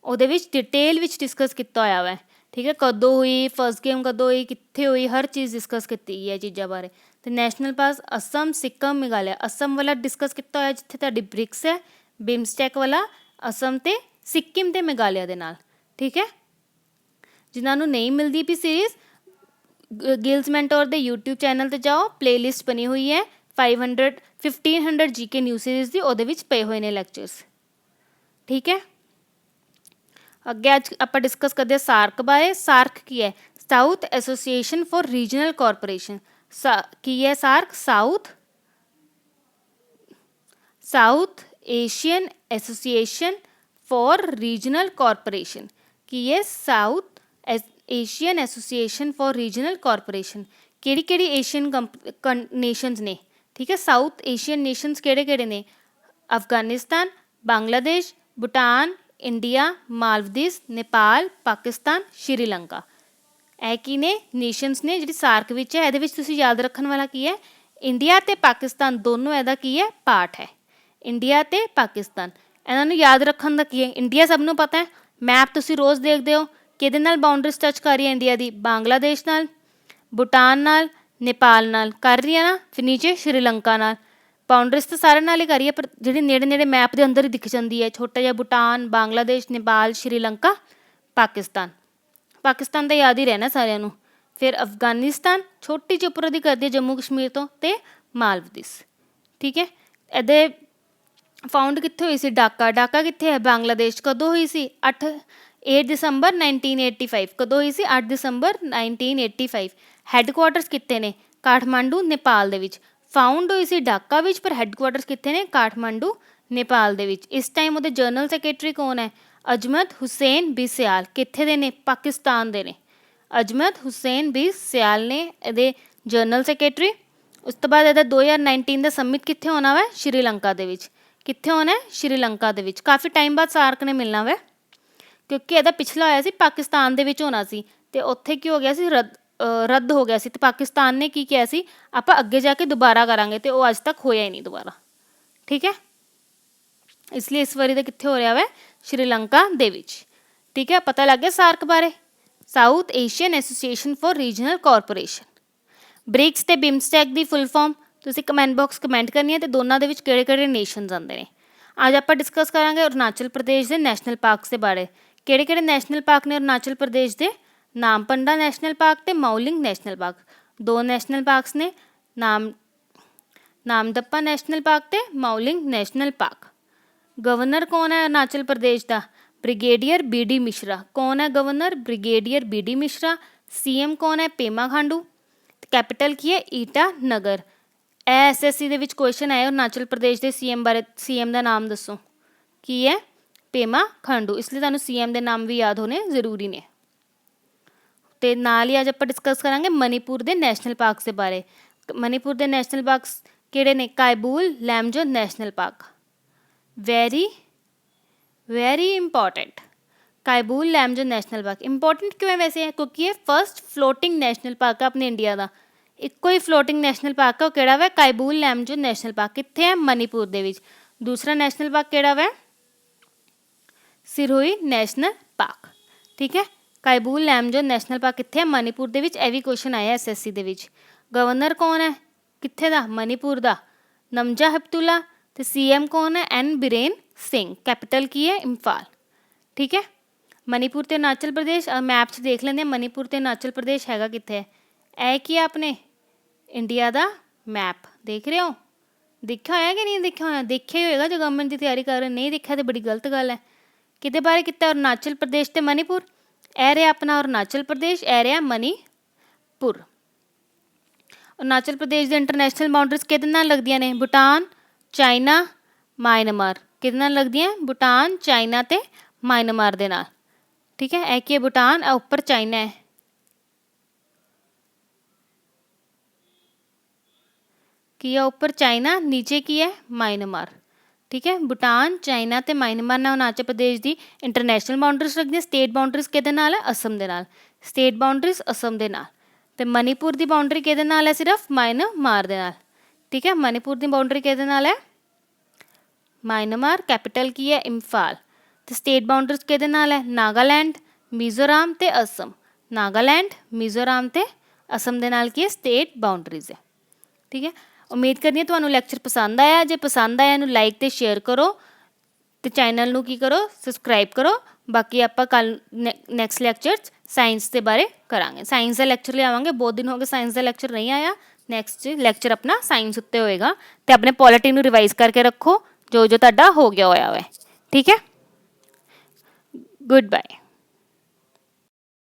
उहदे विच डिटेल विच डिस्कस किया होया वा। ठीक है, कदों हुई, फर्स्ट गेम कदों हुई, कित्थे हुई, हर चीज़ डिस्कस की गई है चीज़ों बारे। तो नैशनल पार्क असम, सिक्किम, मेघालय, असम वाला डिस्कस किया होया जिथे तुहाडी ब्रिक्स है, बिम्सटैक वाला असम ते सिक्किम ते मेघालय दे नाल। ठीक है, जिन्हां नूं नहीं मिलती भी सीरीज़, गिल्स मैंटोर दे यूट्यूब चैनल ते जाओ, प्लेलिस्ट बनी हुई है 1500 जीके न्यू सीरीज़ की, ਉਹਦੇ ਵਿੱਚ ਪਏ ਹੋਏ ਨੇ ਲੈਕਚਰਸ। ठीक है, ਅੱਗੇ ਅੱਜ ਆਪਾਂ ਡਿਸਕਸ ਕਰਦੇ ਹਾਂ ਸਾਰਕ ਬਾਰੇ। ਸਾਰਕ ਕੀ ਹੈ? South Association for Regional Corporation. ਕੀ ਹੈ SAARC? South Asian Association for Regional Corporation. ਕੀ ਹੈ? South Asian Association for Regional Corporation. ਕਿਹੜੀ ਕਿਹੜੀ ਏਸ਼ੀਅਨ ਨੇਸ਼ਨਸ ने? ठीक है, साउथ एशियन नेशनस किहड़े ने? अफगानिस्तान, बांग्लादेश, भूटान, इंडिया, मालदीव्स, नेपाल, पाकिस्तान, श्रीलंका। ਇਹ ਕੀ ਨੇ? नेशनस ने ਜਿਹੜੀ सार्क विच है। ਇਹਦੇ ਵਿੱਚ ਤੁਸੀਂ याद रखने वाला की है, इंडिया ते पाकिस्तान दोनों ਇਹਦਾ की है पार्ट है। इंडिया ते पाकिस्तान ਇਹਨਾਂ ਨੂੰ याद रखने का की है। इंडिया सब नूं पता है, मैप ਤੁਸੀਂ रोज़ देखते हो, ਕਿਹਦੇ ਨਾਲ बाउंड्रीज टच कर रही है इंडिया की? बांग्लादेश नाल, भूटान नाल, नेपाल नाल कर रही है ना, फिर नीचे श्रीलंका नाल। बाउंड्रीज तो सारे नाल ही कर रही है, पर जी नेड़े नेड़े मैप के अंदर ही दिख जाती है, छोटा जिहा भूटान, बांग्लादेश, नेपाल, श्रीलंका, पाकिस्तान। पाकिस्तान तो याद ही रहना सारिਆਂ ਨੂੰ। फिर अफगानिस्तान छोटी ਜਿਹੀ ਉੱਪਰ ਦੀ करती है जम्मू कश्मीर तो, ते मालदीव्स। ठीक है, ਇਹਦੇ फाउंड कित्थे हुई सी? ढाका। ढाका कित्थे है? बांग्लादेश। कदों हुई सी? 8 दिसंबर 1985। कदों हुई सी? 8 दिसंबर 1985। हैडकुआटर्स कित्थे ने? काठमांडू, नेपाल दे विच। फाउंड हुई सी ढाका विच, पर हैडकुआटर्स कित्थे ने? काठमांडू, नेपाल दे विच। इस टाइम उहदे जनरल सैकटरी कौन है? अजमत हुसैन बिस्याल। कित्थे दे ने? पाकिस्तान दे ने। अजमत हुसैन बिस्याल ने इहदे जनरल सैकटरी। उस तो बाद इहदा 2019 का समिट कित्थे होना वा? श्रीलंका दे विच। कित्थे होना है? श्रीलंका दे विच। काफ़ी टाइम बाद सार्क ने मिलना वा, क्योंकि ਇਹਦਾ पिछला होया सी पाकिस्तान दे विच होना सी, ते उत्थे की हो गया सी? रद्द हो गया सी। तो पाकिस्तान ने की किया सी, आपां अगे जाके दोबारा करांगे, तो वो अज तक होया ही नहीं दोबारा। ठीक है, इसलिए इस बारी तो कित्थे हो रहा है? श्रीलंका दे विच। ठीक है, पता लग गया सार्क बारे। South Asian association for regional corporation. BRICS ते बिम्सटैक की फुल फॉर्म तुसीं कमेंट बॉक्स कमेंट करनी है, तो दोनों दे विच किहड़े-किहड़े नेशनस आंदे ने। अज आपां डिस्कस करांगे अरुणाचल प्रदेश के नैशनल पार्क्स के बारे। किहड़े-किहड़े नैशनल पार्क ने अरुणाचल प्रदेश के? नामपंडा नैशनल पार्क ते माउलिंग नैशनल पार्क। दो नैशनल पार्क्स ने, नामदप्पा नैशनल पार्क ते माउलिंग नैशनल पार्क। गवर्नर कौन है अरुणाचल प्रदेश का? Brigadier BD Mishra. कौन है governor? Brigadier BD Mishra. CM कौन है? पेमा खांडू। कैपिटल की है? ईटानगर। SSC ਦੇ ਵਿੱਚ ਕੁਐਸਚਨ ਆਇਆ ਅਰੁਣਾਚਲ ਪ੍ਰਦੇਸ਼ ਦੇ ਸੀਐਮ ਬਾਰੇ, ਸੀਐਮ ਦਾ ਨਾਮ ਦੱਸੋ ਕੀ ਹੈ, ਪੇਮਾ ਖਾਂਡੂ। ਇਸ ਲਈ ਤੁਹਾਨੂੰ ਸੀਐਮ ਦੇ ਨਾਮ ਵੀ ਯਾਦ ਹੋਣੇ ਜ਼ਰੂਰੀ ਨੇ। ਤੇ ਨਾਲ ਹੀ ਅੱਜ ਆਪਾਂ ਡਿਸਕਸ ਕਰਾਂਗੇ ਮਨੀਪੁਰ ਦੇ ਨੈਸ਼ਨਲ ਪਾਰਕਸ ਦੇ ਬਾਰੇ। ਮਨੀਪੁਰ ਦੇ ਨੈਸ਼ਨਲ ਪਾਰਕਸ ਕਿਹੜੇ ਨੇ, Keibul Lamjao national park, very important. Keibul Lamjao national park important ਕਿਉਂ ਹੈ ਵੈਸੇ ਹੈ, ਕਿਉਂਕਿ ਇਹ ਫਸਟ ਫਲੋਟਿੰਗ ਨੈਸ਼ਨਲ ਪਾਰਕ ਹੈ ਆਪਣੇ ਇੰਡੀਆ ਦਾ। ਇੱਕੋ ਹੀ ਫਲੋਟਿੰਗ ਨੈਸ਼ਨਲ ਪਾਰਕ ਹੈ, ਉਹ ਕਿਹੜਾ ਵਾ, ਕਾਇਬੂਲ ਲੈਮਜੋ ਨੈਸ਼ਨਲ ਪਾਰਕ। ਕਿੱਥੇ ਹੈ, ਮਨੀਪੁਰ ਦੇ ਵਿੱਚ। ਦੂਸਰਾ ਨੈਸ਼ਨਲ ਪਾਰਕ ਕਿਹੜਾ ਵਾ, ਸਿਰੋਈ ਨੈਸ਼ਨਲ ਪਾਰਕ। ਠੀਕ ਹੈ, ਕਾਇਬੂਲ ਲੈਮਜੋ ਨੈਸ਼ਨਲ ਪਾਰਕ ਕਿੱਥੇ ਹੈ, ਮਨੀਪੁਰ ਦੇ ਵਿੱਚ। ਇਹ ਵੀ ਕੁਐਸਚਨ ਆਇਆ SSC ਦੇ ਵਿੱਚ। ਗਵਰਨਰ ਕੌਣ ਹੈ ਕਿੱਥੇ ਦਾ, ਮਨੀਪੁਰ ਦਾ, ਨਮਜਾ ਹੈਪਤੁਲਾ। ਤੇ CM ਕੌਣ ਹੈ, N ਬਿਰੇਨ ਸਿੰਘ। ਕੈਪੀਟਲ ਕੀ ਹੈ, ਇੰਫਾਲ। ਠੀਕ ਹੈ, ਮਨੀਪੁਰ ਤੇ ਅਰੁਣਾਚਲ ਪ੍ਰਦੇਸ਼ ਮੈਪ 'ਚ ਦੇਖ ਲੈਂਦੇ ਹਾਂ, ਮਨੀਪੁਰ ਤੇ ਅਰੁਣਾਚਲ ਪ੍ਰਦੇਸ਼ ਹੈਗਾ ਕਿੱਥੇ ਹੈ। ਇਹ ਕੀ ਹੈ, ਆਪਣੇ ਇੰਡੀਆ ਦਾ ਮੈਪ ਦੇਖ ਰਹੇ ਹੋ, ਦੇਖਿਆ ਹੋਇਆ ਕਿ ਨਹੀਂ ਦੇਖਿਆ ਹੋਇਆ, ਦੇਖਿਆ ਹੀ ਹੋਏਗਾ ਜੋ ਗਵਰਨਮੈਂਟ ਦੀ ਤਿਆਰੀ ਕਰ ਰਹੇ। ਨਹੀਂ ਦੇਖਿਆ ਤਾਂ ਬੜੀ ਗਲਤ ਗੱਲ ਹੈ। ਕਿਹਦੇ ਬਾਰੇ ਕੀਤਾ, ਅਰੁਣਾਚਲ ਪ੍ਰਦੇਸ਼ ਤੇ ਮਨੀਪੁਰ। ਇਹ ਰਿਹਾ ਆਪਣਾ ਅਰੁਣਾਚਲ ਪ੍ਰਦੇਸ਼, ਇਹ ਰਿਹਾ ਮਨੀਪੁਰ। ਅਰੁਣਾਚਲ ਪ੍ਰਦੇਸ਼ ਦੇ ਇੰਟਰਨੈਸ਼ਨਲ ਬਾਉਂਡਰੀਜ਼ ਕਿਹਦੇ ਨਾਲ ਲੱਗਦੀਆਂ ਨੇ, ਭੂਟਾਨ, ਚਾਈਨਾ, ਮਾਇਨਮਾਰ। ਕਿਹਦੇ ਨਾਲ ਲੱਗਦੀਆਂ, ਭੂਟਾਨ, ਚਾਈਨਾ ਤੇ ਮਾਇਨਮਾਰ ਦੇ ਨਾਲ। ਠੀਕ ਹੈ, ਇਹ ਕੀ ਹੈ, ਭੂਟਾਨ, ਇਹ ਉੱਪਰ ਚਾਈਨਾ ਹੈ। ਕੀ ਹੈ, ਉੱਪਰ ਚਾਈਨਾ, ਨੀਚੇ ਕੀ ਹੈ, ਮਾਇਨਮਾਰ। ਠੀਕ ਹੈ, ਭੂਟਾਨ, ਚਾਈਨਾ ਤੇ ਮਾਇਨਮਾਰ ਨਾਲ ਅਰੁਣਾਚਲ ਪ੍ਰਦੇਸ਼ ਦੀ ਇੰਟਰਨੈਸ਼ਨਲ ਬਾਉਂਡਰੀਜ਼ ਲੱਗਦੀਆਂ। ਸਟੇਟ ਬਾਉਂਡਰੀਜ਼ ਕਿਹਦੇ ਨਾਲ ਹੈ, ਅਸਮ ਦੇ ਨਾਲ। ਸਟੇਟ ਬਾਉਂਡਰੀਜ਼ ਅਸਮ ਦੇ ਨਾਲ। ਤੇ ਮਨੀਪੁਰ ਦੀ ਬਾਉਂਡਰੀ ਕਿਹਦੇ ਨਾਲ ਹੈ, ਸਿਰਫ ਮਾਇਨਮਾਰ ਦੇ ਨਾਲ। ਠੀਕ ਹੈ, ਮਨੀਪੁਰ ਦੀ ਬਾਉਂਡਰੀ ਕਿਹਦੇ ਨਾਲ ਹੈ, ਮਾਇਨਮਾਰ। ਕੈਪੀਟਲ ਕੀ ਹੈ, ਇੰਫਾਲ। ਤੇ ਸਟੇਟ ਬਾਉਂਡਰੀਜ਼ ਕਿਹਦੇ ਨਾਲ ਹੈ, ਨਾਗਾਲੈਂਡ, ਮਿਜ਼ੋਰਮ ਤੇ ਅਸਮ। ਨਾਗਾਲੈਂਡ, ਮਿਜ਼ੋਰਮ ਤੇ ਅਸਮ ਦੇ ਨਾਲ ਕੀ ਹੈ, ਸਟੇਟ ਬਾਉਂਡਰੀਜ਼ ਹੈ। ਠੀਕ ਹੈ, ਉਮੀਦ ਕਰਦੀ ਹਾਂ ਤੁਹਾਨੂੰ ਲੈਕਚਰ ਪਸੰਦ ਆਇਆ। ਜੇ ਪਸੰਦ ਆਇਆ ਇਹਨੂੰ ਲਾਈਕ ਤੇ ਸ਼ੇਅਰ ਕਰੋ ਤੇ ਚੈਨਲ ਨੂੰ ਕੀ ਕਰੋ, ਸਬਸਕ੍ਰਾਈਬ ਕਰੋ। ਬਾਕੀ ਆਪਾਂ ਕੱਲ ਨੈਕਸਟ ਲੈਕਚਰ 'ਚ ਸਾਇੰਸ ਦੇ ਬਾਰੇ ਕਰਾਂਗੇ। ਸਾਇੰਸ ਦਾ ਲੈਕਚਰ ਲਿਆਵਾਂਗੇ, ਬਹੁਤ ਦਿਨ ਹੋ ਗਏ ਸਾਇੰਸ ਦਾ ਲੈਕਚਰ ਨਹੀਂ ਆਇਆ। ਨੈਕਸਟ ਲੈਕਚਰ ਆਪਣਾ ਸਾਇੰਸ ਉੱਤੇ ਹੋਏਗਾ। ਤੇ ਆਪਣੇ ਪੋਲਿਟੀ ਨੂੰ ਰਿਵਾਈਜ਼ ਕਰਕੇ ਰੱਖੋ ਜੋ ਤੁਹਾਡਾ ਹੋ ਗਿਆ ਹੋਇਆ ਹੈ। ਠੀਕ ਹੈ, ਗੁੱਡ ਬਾਏ।